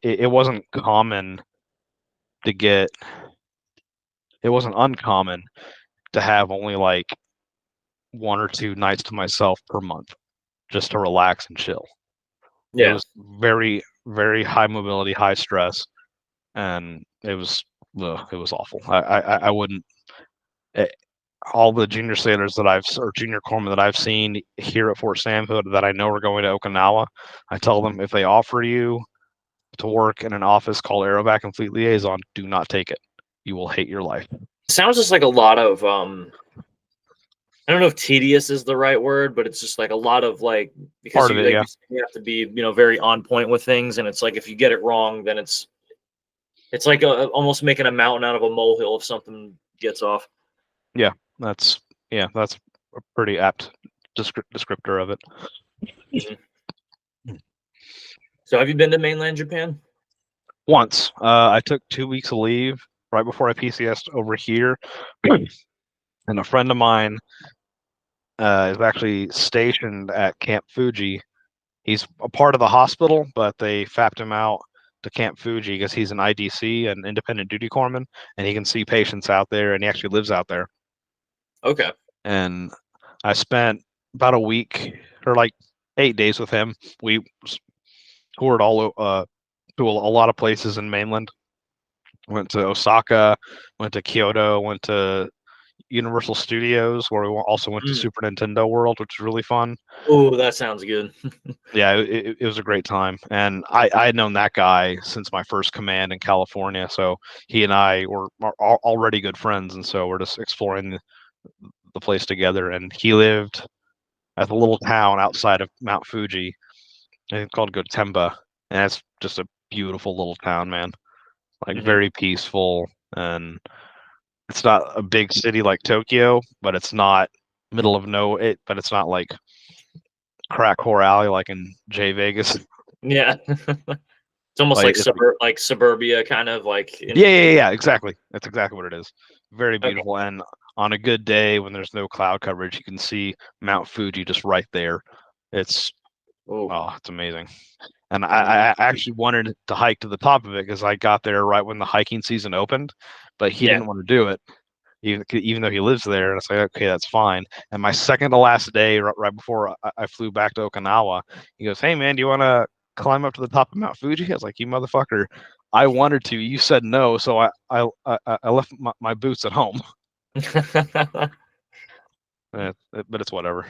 It wasn't common to get, it wasn't uncommon to have only like 1 or 2 nights to myself per month just to relax and chill. It was very, very high mobility, high stress, and it was awful. I wouldn't. All the junior sailors that or junior corpsmen that I've seen here at Fort Sam Hood that I know are going to Okinawa, I tell them if they offer you to work in an office called Aerovac and Fleet Liaison, do not take it. You will hate your life. Sounds just like a lot of I don't know if tedious is the right word, but it's just like a lot of like, because you have to be, very on point with things, and it's like if you get it wrong, then it's like almost making a mountain out of a molehill if something gets off. Yeah, that's a pretty apt descriptor of it. So have you been to mainland Japan? Once. I took 2 weeks of leave right before I PCS'd over here, and a friend of mine is actually stationed at Camp Fuji. He's a part of the hospital, but they fapped him out to Camp Fuji because he's an IDC, an independent duty corpsman, and he can see patients out there, and he actually lives out there. Okay. And I spent about a week or like 8 days with him. We toured all to a lot of places in mainland. Went to Osaka, went to Kyoto, went to Universal Studios, where we also went to Super Nintendo World, which was really fun. Oh, that sounds good. Yeah, it was a great time. And I had known that guy since my first command in California. So he and I were already good friends. And so we're just exploring the place together. And he lived at a little town outside of Mount Fuji, I think called Gotemba. And it's just a beautiful little town, man. Like very peaceful, and it's not a big city like Tokyo, but it's not middle of but it's not like crack whore alley like in J Vegas. Yeah. It's almost like suburbia, kind of like. Yeah, exactly. That's exactly what it is. Very beautiful, okay. And on a good day when there's no cloud coverage, you can see Mount Fuji just right there. It's it's amazing. And I actually wanted to hike to the top of it because I got there right when the hiking season opened, but he didn't want to do it, even though he lives there. And I said, okay, that's fine. And my second to last day, right before I flew back to Okinawa, he goes, hey, man, do you want to climb up to the top of Mount Fuji? I was like, you motherfucker, I wanted to. You said no, so I left my boots at home. But it's whatever.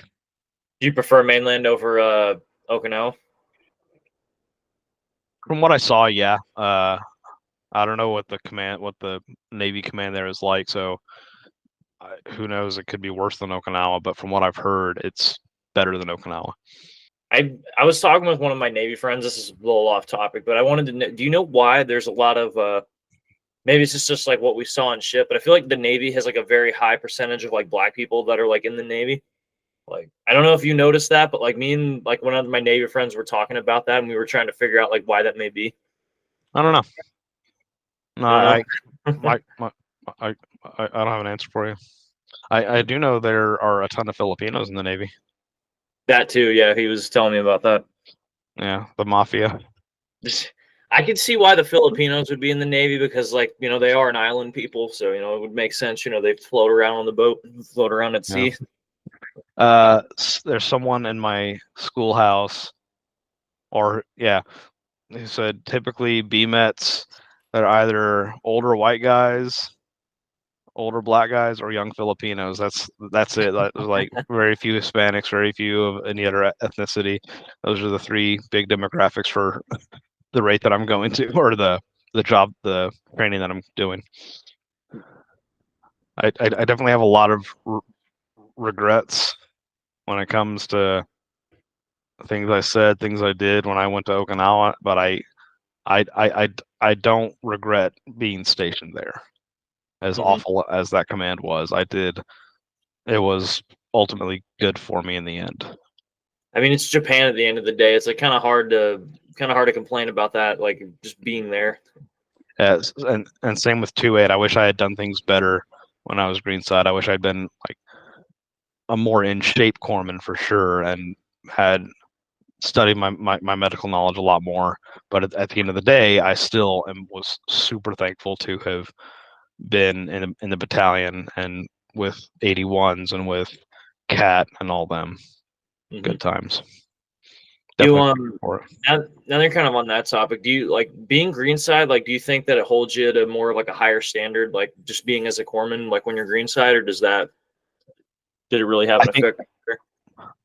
Do you prefer mainland over Okinawa? From what I saw, yeah. I don't know what the Navy command there is like, so who knows? It could be worse than Okinawa, but from what I've heard, it's better than Okinawa. I was talking with one of my Navy friends. This is a little off topic, but I wanted to know, do you know why there's a lot of maybe it's just like what we saw in ship, but I feel like the Navy has like a very high percentage of like black people that are like in the Navy. Like, I don't know if you noticed that, but like me and like one of my Navy friends were talking about that, and we were trying to figure out like why that may be. I don't know. No, I I don't have an answer for you. I do know there are a ton of Filipinos in the Navy. That too, yeah. He was telling me about that. Yeah, the mafia. I could see why the Filipinos would be in the Navy because, like, they are an island people, so it would make sense. They float around on the boat, float around at Yeah. sea. There's someone in my schoolhouse, or yeah, who said typically BMETs that are either older white guys, older black guys, or young Filipinos. That's it. There's like very few Hispanics, very few of any other ethnicity. Those are the three big demographics for the rate that I'm going to, or the job, the training that I'm doing. I definitely have a lot of regrets when it comes to things I said, things I did when I went to Okinawa, but I don't regret being stationed there. As awful as that command was, it was ultimately good for me in the end. I mean, it's Japan at the end of the day. It's like kind of hard to complain about that, like just being there. And same with 2-8. I wish I had done things better when I was greenside. I wish I'd been like a more in shape corpsman for sure, and had studied my medical knowledge a lot more. But at the end of the day, I still was super thankful to have been in the battalion and with 81s and with Cat and all them. Good times. Definitely now they're kind of on that topic. Do you like being greenside? Like, do you think that it holds you to more of like a higher standard, like just being as a corpsman, like when you're greenside, or did it really have an effect?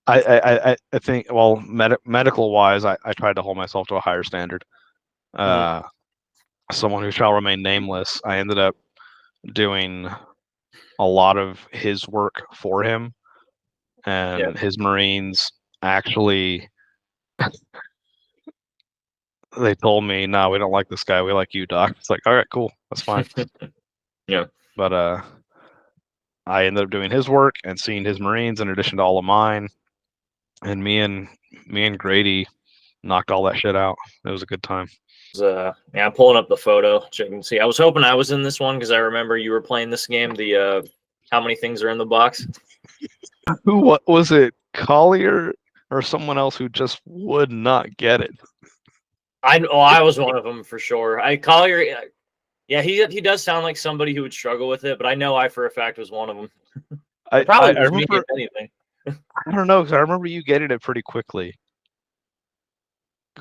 I think, well, medical wise, I tried to hold myself to a higher standard. Someone who shall remain nameless, I ended up doing a lot of his work for him, and his Marines actually they told me, no, we don't like this guy, we like you, Doc. It's like, all right, cool, that's fine. Yeah. But I ended up doing his work and seeing his Marines in addition to all of mine, and me and Grady knocked all that shit out. It was a good time. Yeah, I'm pulling up the photo, check and see. I was hoping I was in this one because I remember you were playing this game. The how many things are in the box? What was it, Collier or someone else who just would not get it? I was one of them for sure. Collier, yeah, he does sound like somebody who would struggle with it, but I know I for a fact was one of them. I remember, me, if anything. I don't know, because I remember you getting it pretty quickly.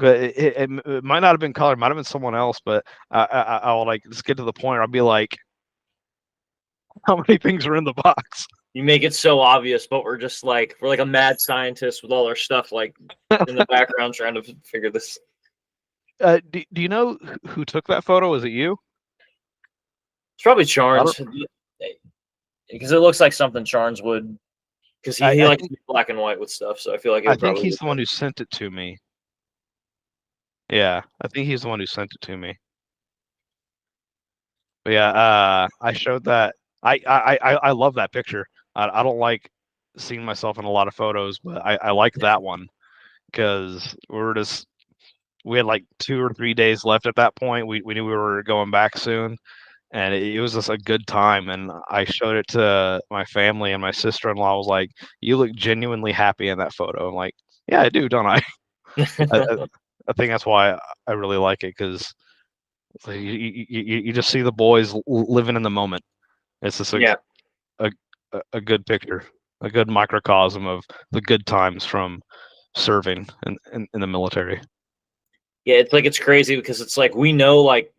It might not have been Collier, it might have been someone else, but I'll like just get to the point. I'll be like, how many things are in the box? You make it so obvious, but we're like a mad scientist with all our stuff like in the background trying to figure this. Do you know who took that photo? Was it you? It's probably Charnes, because it looks like something Charnes would, because he likes to be black and white with stuff. So I feel like I think he's the one who sent it to me. Yeah, I think he's the one who sent it to me. But yeah, I showed that. I love that picture. I don't like seeing myself in a lot of photos, but I like that one because we had like 2 or 3 days left at that point. We knew we were going back soon, and it was just a good time. And I showed it to my family, and my sister-in-law was like, "You look genuinely happy in that photo." I'm like, "Yeah, I do, don't I?" I think that's why I really like it, because you just see the boys living in the moment. It's just a good picture, a good microcosm of the good times from serving in the military. Yeah, it's crazy because it's like we know, like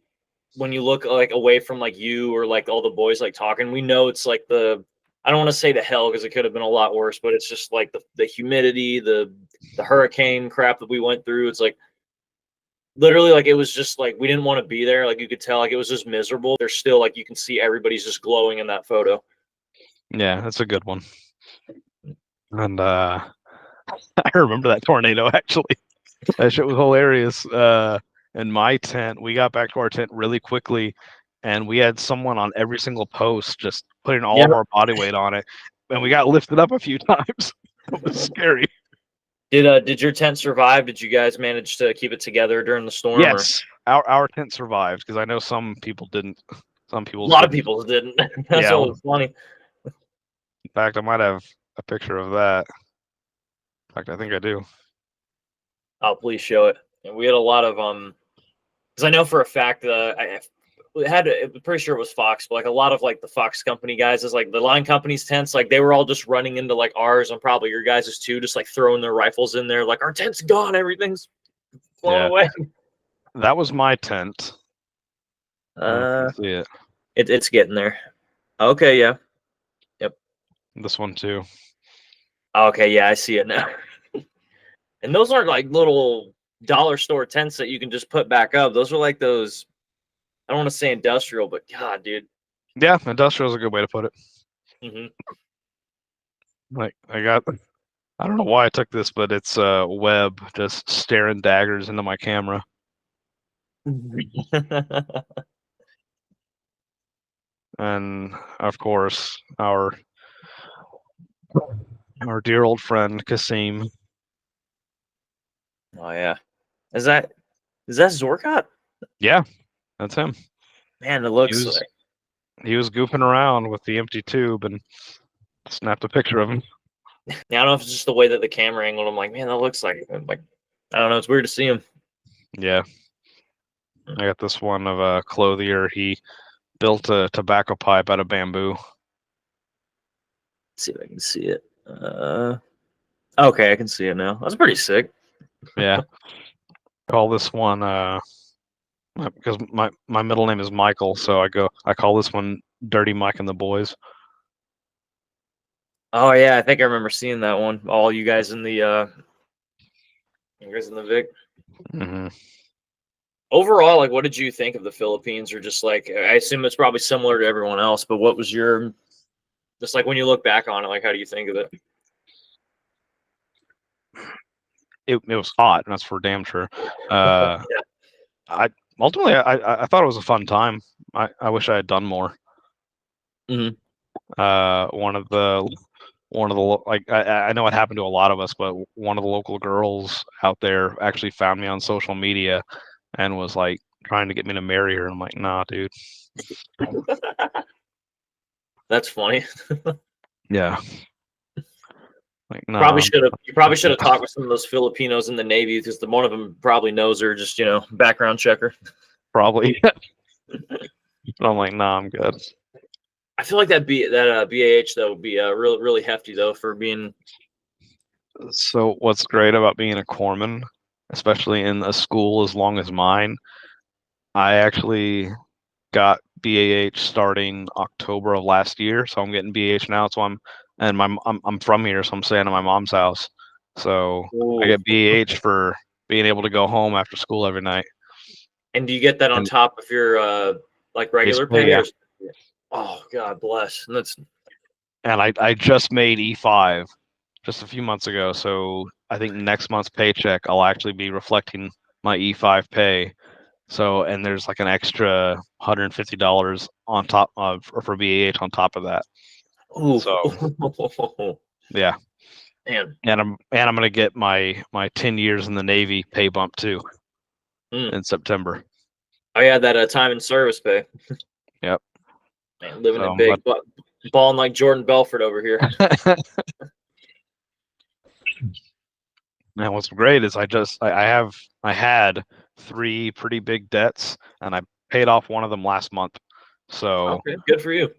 when you look like away from like you or like all the boys like talking, we know it's like I don't want to say the hell because it could have been a lot worse, but it's just like the humidity, the hurricane crap that we went through. It's like literally like it was just like we didn't want to be there. Like you could tell like it was just miserable. There's still like you can see everybody's just glowing in that photo. Yeah, that's a good one. And I remember that tornado actually. That shit was hilarious. In my tent, we got back to our tent really quickly, and we had someone on every single post just putting all of our body weight on it, and we got lifted up a few times. It was scary. Did your tent survive? Did you guys manage to keep it together during the storm? Yes, our tent survived, because I know some people didn't. Some A people's lot of didn't. people didn't. That's Yeah. what was funny. In fact, I might have a picture of that. In fact, I think I do. Oh, please show it. And we had a lot of because I know for a fact I'm pretty sure it was Fox, but like a lot of like the Fox company guys is like the line company's tents, like they were all just running into like ours and probably your guys's too, just like throwing their rifles in there, like our tent's gone, everything's blown away. That was my tent. See it. It's getting there. Okay, yeah. Yep. This one too. Okay, yeah, I see it now. And those aren't like little dollar store tents that you can just put back up. Those are like those, I don't want to say industrial, but God, dude. Yeah, industrial is a good way to put it. Mm-hmm. Like I don't know why I took this, but it's Webb just staring daggers into my camera. And of course, our dear old friend Kasim. Oh yeah, is that Zorkot? Yeah, that's him. Man, it He looks was like. he was goofing around with the empty tube and snapped a picture of him. Yeah, I don't know if it's just the way that the camera angled. I'm like, man, that looks like I don't know. It's weird to see him. Yeah, I got this one of a clothier. He built a tobacco pipe out of bamboo. Let's see if I can see it. Okay, I can see it now. That's pretty sick. Yeah, call this one because my middle name is Michael, so I call this one Dirty Mike and the Boys. Oh yeah, I think I remember seeing that one. All you guys in the Vic. Mm-hmm. Overall, like, what did you think of the Philippines? Or just like, I assume it's probably similar to everyone else, but what was your, just like when you look back on it, like, how do you think of it? It was hot, and that's for damn sure. Yeah. I ultimately I thought it was a fun time. I wish I had done more. Mhm. One of the like I know it happened to a lot of us, but one of the local girls out there actually found me on social media and was like trying to get me to marry her. I'm like, nah, dude. That's funny. Yeah. Like, Probably nah. should have. You probably should have talked with some of those Filipinos in the Navy because the one of them probably knows her. Just background checker. Probably. But I'm like, nah, I'm good. I feel like that BAH though would be really really hefty though for being. So what's great about being a corpsman, especially in a school as long as mine, I actually got BAH starting October of last year, so I'm getting BAH now. So I'm from here, so I'm staying at my mom's house. So I Ooh. get BAH for being able to go home after school every night. And do you get that on And top of your like regular basically, pay? yeah. Or, oh God bless. And that's And I just made E5 just a few months ago, so I think next month's paycheck I'll actually be reflecting my E5 pay. So and there's like an extra $150 on top of for BAH on top of that. ooh. So yeah. Man. And I'm gonna get my 10 years in the Navy pay bump too in September. Oh yeah, that time and service pay. Yep. Man, living So it big, but balling like Jordan Belfort over here. and what's great is I had 3 pretty big debts and I paid off one of them last month. So Okay, good for you.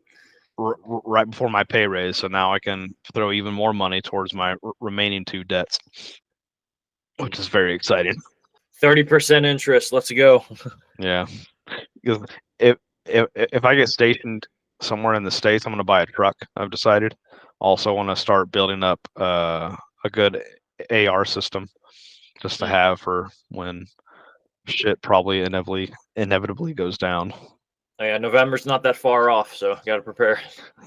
right before my pay raise, so now I can throw even more money towards my remaining 2 debts, which is very exciting. 30% interest. Let's go. Yeah, because if I get stationed somewhere in the States, I'm going to buy a truck. I've decided. Also, want to start building up a good AR system just to have for when shit probably inevitably goes down. Oh, yeah, November's not that far off, so got to prepare.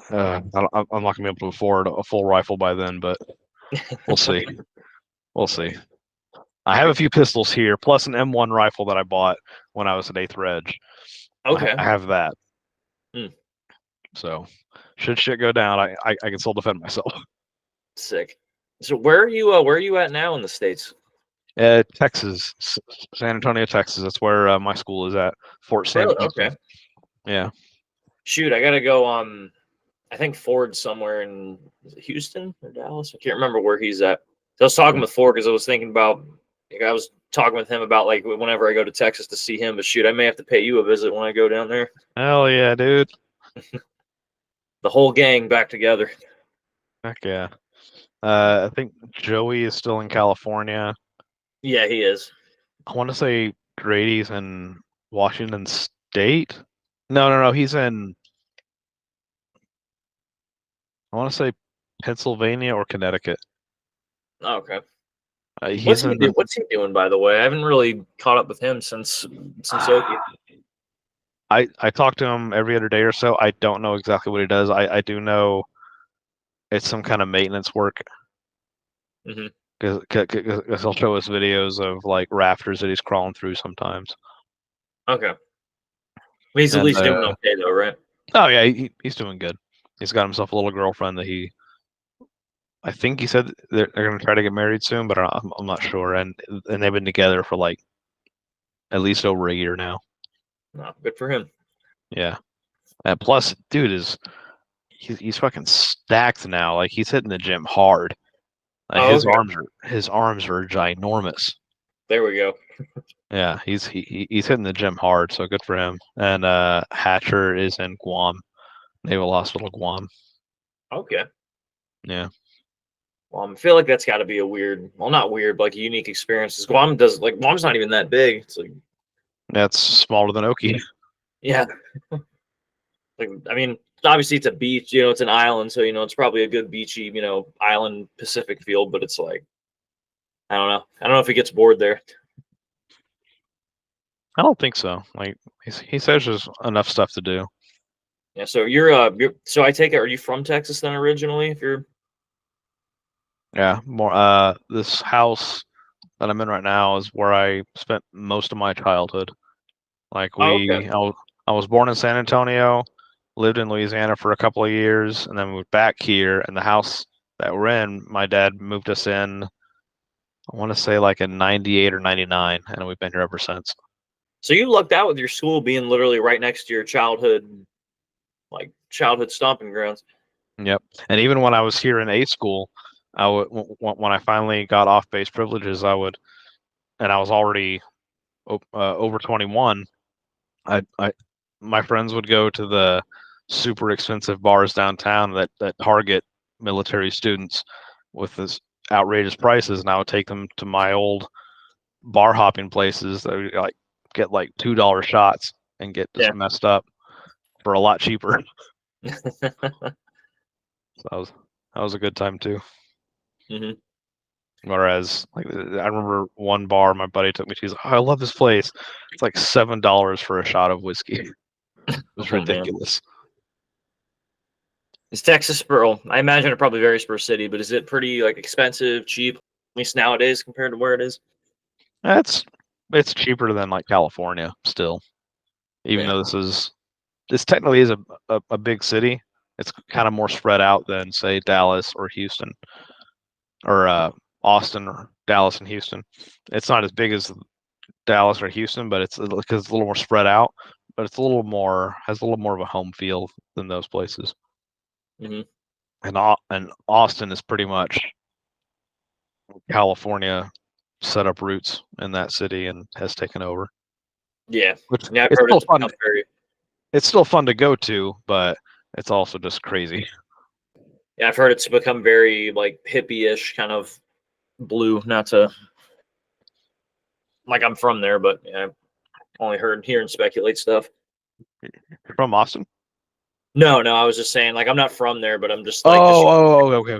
I'm not going to be able to afford a full rifle by then, but we'll see. We'll see. I have a few pistols here, plus an M1 rifle that I bought when I was at 8th Reg. Okay. I have that. Hmm. So, should shit go down, I can still defend myself. Sick. So where are you at now in the States? Texas, San Antonio, Texas. That's where my school is at. Fort Sam Really? Houston. Okay. Yeah. Shoot, I gotta go. I think Ford's somewhere in Houston or Dallas. I can't remember where he's at. So I was talking with Ford because I was thinking about. Like, I was talking with him about like whenever I go to Texas to see him. But shoot, I may have to pay you a visit when I go down there. Hell yeah, dude. The whole gang back together. Heck yeah. I think Joey is still in California. Yeah, he is. I want to say Grady's in Washington State. No. He's in. I want to say Pennsylvania or Connecticut. Oh, okay. He's in. What's he doing, by the way? I haven't really caught up with him since Oki. I talk to him every other day or so. I don't know exactly what he does. I do know it's some kind of maintenance work. Mm-hmm. Because he'll show us videos of like rafters that he's crawling through sometimes. Okay. He's at least doing okay though, right? Oh yeah, he's doing good. He's got himself a little girlfriend that I think he said they're going to try to get married soon, but I'm not sure. And they've been together for like at least over a year now. No, good for him. Yeah. And plus, dude he's fucking stacked now. Like he's hitting the gym hard. His arms are ginormous. There we go. Yeah, he's hitting the gym hard, so good for him. And Hatcher is in Guam, Naval Hospital, Guam. Okay. Yeah. Well, I feel like that's got to be a weird, well, not weird, but like a unique experience. Guam's not even that big. It's like that's smaller than Oki. Yeah. Like, I mean, obviously it's a beach, it's an island, so it's probably a good beachy, island Pacific feel, but it's like I don't know. I don't know if he gets bored there. I don't think so. Like he says there's enough stuff to do. Yeah, so so I take it, are you from Texas then originally? If you're Yeah, more this house that I'm in right now is where I spent most of my childhood. Like okay. I was born in San Antonio, lived in Louisiana for a couple of years, and then moved back here. And the house that we're in, my dad moved us in, I want to say like in 98 or 99, and we've been here ever since. So you lucked out with your school being literally right next to your childhood stomping grounds. Yep. And even when I was here in A school, when I finally got off base privileges, and I was already over 21. My friends would go to the super expensive bars downtown that target military students with this outrageous prices, and I would take them to my old bar hopping places that would like get like $2 shots and get just messed up for a lot cheaper. So that was a good time too. Mm-hmm. Whereas, like, I remember one bar my buddy took me to. He's like, "Oh, I love this place. It's like $7 for a shot of whiskey." It was ridiculous. Is Texas, I imagine it probably varies per city, but is it pretty like expensive, cheap, at least nowadays compared to where it is? It's cheaper than like California still, even though this technically is a big city. It's kind of more spread out than say Dallas or Houston or Austin or Dallas and Houston. It's not as big as Dallas or Houston, but it's because it's a little more spread out. But it's has a little more of a home feel than those places. Mm-hmm. And Austin is pretty much California set up roots in that city and has taken over. Yeah, which I've heard still fun. It's still fun to go to, but it's also just crazy. Yeah, I've heard it's become very like hippie-ish kind of blue. Not to like I'm from there, but yeah, I've only hear and speculate stuff. You're from Austin? No, I was just saying like I'm not from there, but I'm just like. Okay.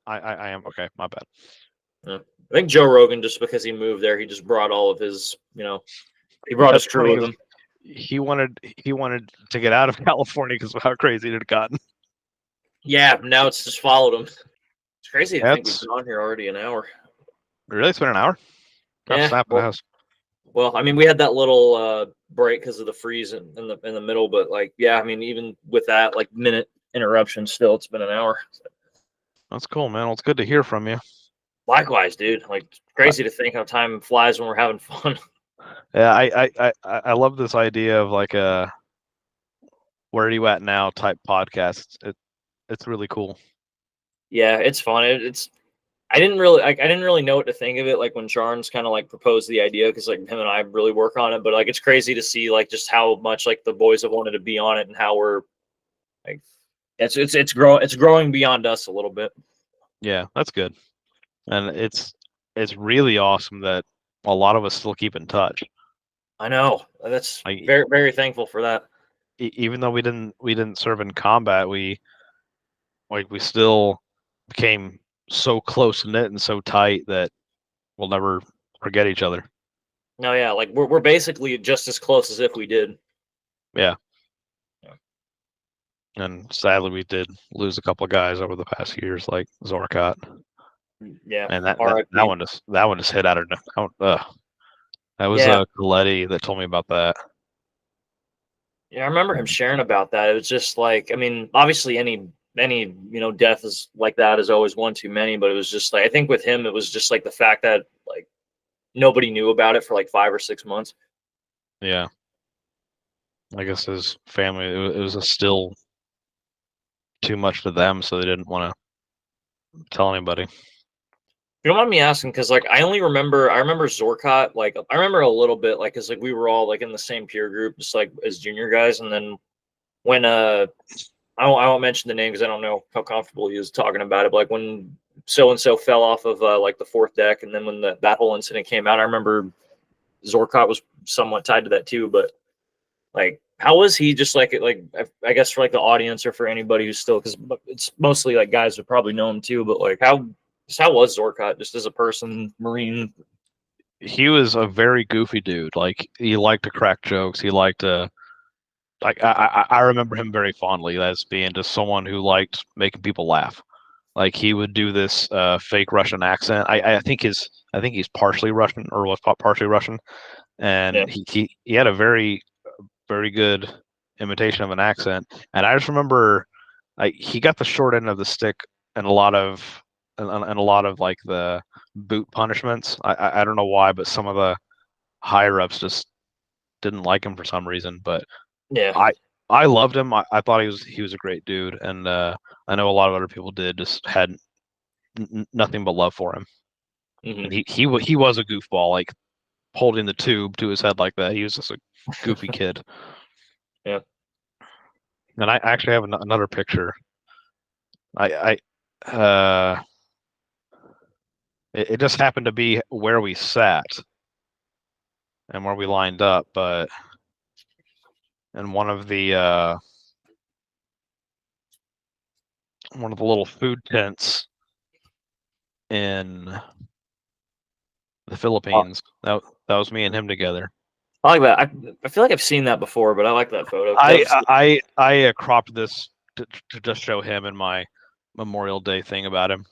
I am okay. My bad. Yeah. I think Joe Rogan, just because he moved there, he just brought all of his, he brought his crew with him. He wanted to get out of California because of how crazy it had gotten. Yeah, now it's just followed him. It's crazy. I think we've been on here already an hour. Really, it's been an hour. Yeah. Well, I mean, we had that little break because of the freeze in the middle, but like, yeah, I mean, even with that like minute interruption, still, it's been an hour. That's cool, man. Well, it's good to hear from you. Likewise, dude. Like, crazy to think how time flies when we're having fun. Yeah, I love this idea of like where are you at now type podcast. It's really cool. Yeah, it's fun. It's I didn't really know what to think of it like when Charnes kind of like proposed the idea because like him and I really work on it, but like it's crazy to see like just how much like the boys have wanted to be on it and how we're like it's growing beyond us a little bit. Yeah, that's good. And it's really awesome that a lot of us still keep in touch. I know. That's Like very very thankful for that. even though we didn't serve in combat, we still became so close knit and so tight that we'll never forget each other. No, yeah, like we're basically just as close as if we did. Yeah. Yeah. And sadly, we did lose a couple of guys over the past years, like Zorkat. Yeah. And R.I.P. that one just hit out of that was Yeah. Coletti that told me about that. Yeah, I remember him sharing about that. It was just like, I mean, obviously any death is like that is always one too many, but it was just like I think with him it was just like the fact that like nobody knew about it for like 5 or 6 months. Yeah, I guess his family it was a still too much to them, so they didn't want to tell anybody. You don't mind me asking, because like I remember Zorkot, like I remember a little bit, like because like we were all like in the same peer group, just like as junior guys, and then when I won't mention the name because I don't know how comfortable he is talking about it. But like when so and so fell off of like the fourth deck, and then when that whole incident came out, I remember Zorkot was somewhat tied to that too. But like, how was he? Just like I guess for like the audience or for anybody who's still because it's mostly like guys who probably know him too. But like, how was Zorkot just as a person, Marine? He was a very goofy dude. Like he liked to crack jokes. He liked to like I remember him very fondly as being just someone who liked making people laugh. Like he would do this fake Russian accent. I think he's partially Russian or was partially Russian, Yeah, and he had a very good imitation of an accent. And I just remember like he got the short end of the stick and a lot of like the boot punishments. I don't know why, but some of the higher ups just didn't like him for some reason. But yeah. I I loved him. I thought he was a great dude, and I know a lot of other people did just had nothing but love for him. Hmm. And he was a goofball, like holding the tube to his head like that. He was just a goofy kid. Yeah, And I actually have another picture. I it just happened to be where we sat and where we lined up, but in one of the little food tents in the oh, Philippines. That was me and him together. I like that. I feel like I've seen that before, but I like that photo. 'Cause that was, I cropped this to just show him in my Memorial Day thing about him.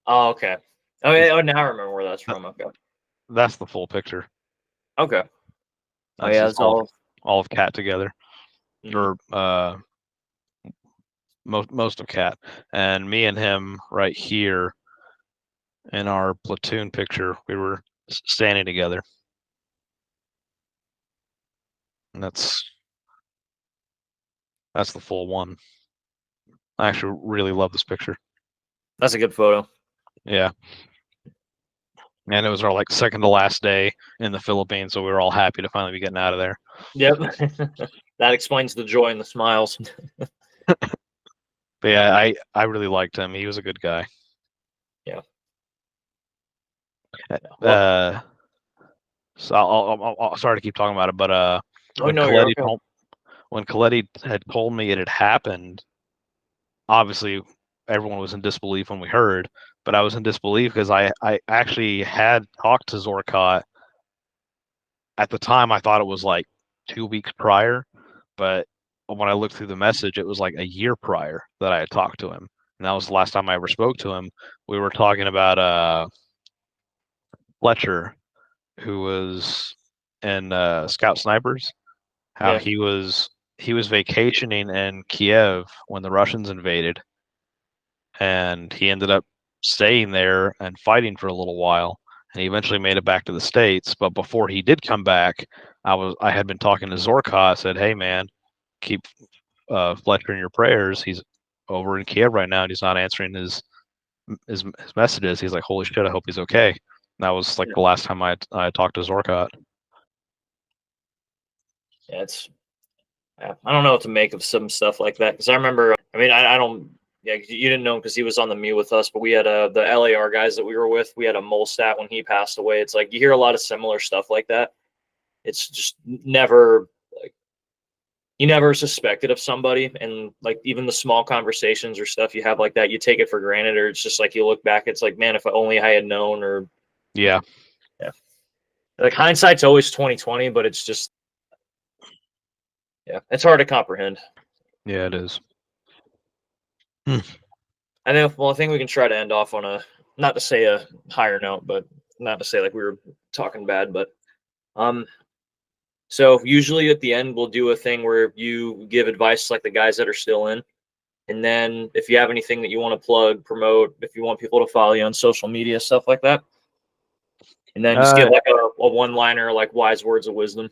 oh, okay. Oh yeah, oh, now I remember where that's That, from. Okay, that's the full picture. okay. Oh That's yeah, just it's all. all of Cat together, Mhm. or most of Cat, and me and him right here in our platoon picture. We were standing together, and that's the full one. I actually really love this picture. That's a good photo. Yeah, and it was our like second to last day in the Philippines, so we were all happy to finally be getting out of there. Yep, that explains the joy and the smiles. But yeah, I really liked him. He was a good guy. Yeah. Well, Uh, so I'll sorry to keep talking about it, but oh no, you're okay. When Coletti had told me it had happened, obviously everyone was in disbelief when we heard, but I was in disbelief because I actually had talked to Zorcott at the time. I thought it was like 2 weeks prior, but when I looked through the message, it was like a year prior that I had talked to him, and that was the last time I ever spoke to him. We were talking about Fletcher, who was in Scout Snipers, how Yeah. he was vacationing in Kiev when the Russians invaded, and he ended up staying there and fighting for a little while, and he eventually made it back to the States. But before he did come back, I had been talking to Zorka. I said, "Hey man, keep Fletcher in your prayers. He's over in Kiev right now, and he's not answering his messages. He's like, holy shit, I hope he's okay. And that was like the last time I talked to Zorkot. Yeah, I don't know what to make of some stuff like that, because I remember, I mean, I don't, yeah, you didn't know him because he was on the mute with us, but we had the LAR guys that we were with. We had a Molstat when he passed away. It's like you hear a lot of similar stuff like that. It's just never like you never suspected of somebody, and like even the small conversations or stuff you have like that, you take it for granted, or it's just like you look back, it's like, man, if only I had known, or yeah, like hindsight's always 2020, but it's just it's hard to comprehend. Yeah, it is. I know. Well, I think we can try to end off on a, not to say a higher note, but not to say like we were talking bad, but so usually at the end we'll do a thing where you give advice like the guys that are still in, and then if you have anything that you want to plug, promote, if you want people to follow you on social media, stuff like that, and then just give like a one-liner, like wise words of wisdom.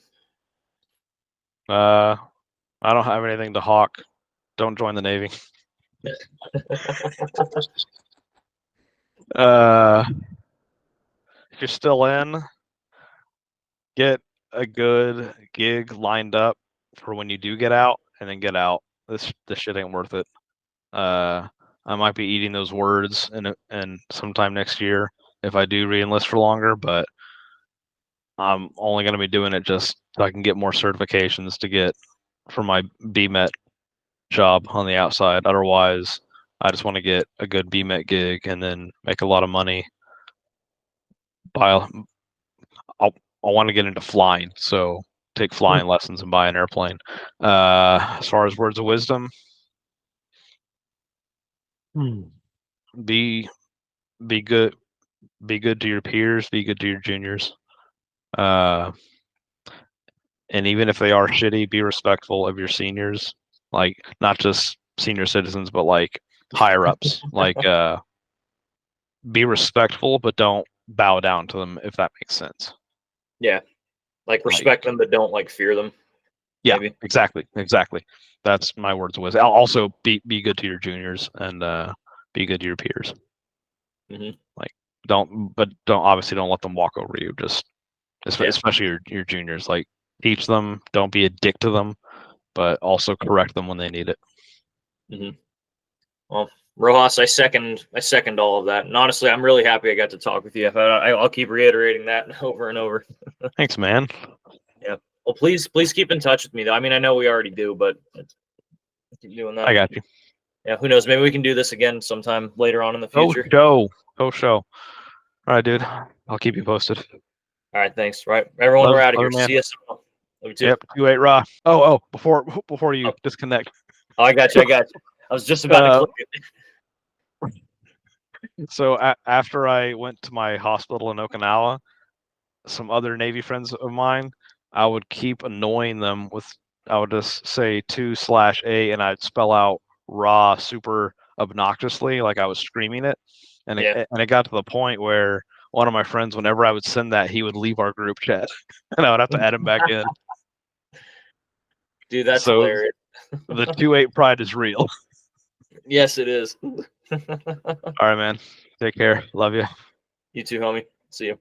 I don't have anything to hawk. Don't join the Navy. If you're still in, get a good gig lined up for when you do get out, and then get out. This shit ain't worth it. I might be eating those words and sometime next year if I do re-enlist for longer, but I'm only going to be doing it just so I can get more certifications to get for my BMET job on the outside. Otherwise, I just want to get a good BMET gig and then make a lot of money. I want to get into flying, so take flying lessons and buy an airplane. As far as words of wisdom, be good. Be good to your peers. Be good to your juniors. And even if they are shitty, be respectful of your seniors. Like not just senior citizens, but like higher ups. Like be respectful, but don't bow down to them, if that makes sense. Yeah, like respect them, but don't like fear them. Yeah, maybe. exactly. That's my words of wisdom. I'll also be good to your juniors and be good to your peers. Mm-hmm. Like don't obviously don't let them walk over you. Just especially your juniors. Like teach them. Don't be a dick to them, but also correct them when they need it. Mm-hmm. Well, Rojas, I second all of that. And honestly, I'm really happy I got to talk with you. I'll keep reiterating that over and over. Thanks, man. Yeah. Well, please keep in touch with me, though. I mean, I know we already do, but keep doing that. I got you. Yeah. Who knows? Maybe we can do this again sometime later on in the future. Go show. All right, dude. I'll keep you posted. All right. Thanks. Right. Everyone, we're out of here. Man. See you soon. Love you too. Yep. 2-8 raw. Oh, before you disconnect. Oh, I got you. I was just about to click it. So after I went to my hospital in Okinawa, some other Navy friends of mine, I would keep annoying them with, I would just say 2/A and I'd spell out raw super obnoxiously, like I was screaming it. And it got to the point where one of my friends, whenever I would send that, he would leave our group chat and I would have to add him back in. Dude, that's hilarious. The 2-8 pride is real. Yes, it is. All right, man. Take care. Love you. You too, homie. See you.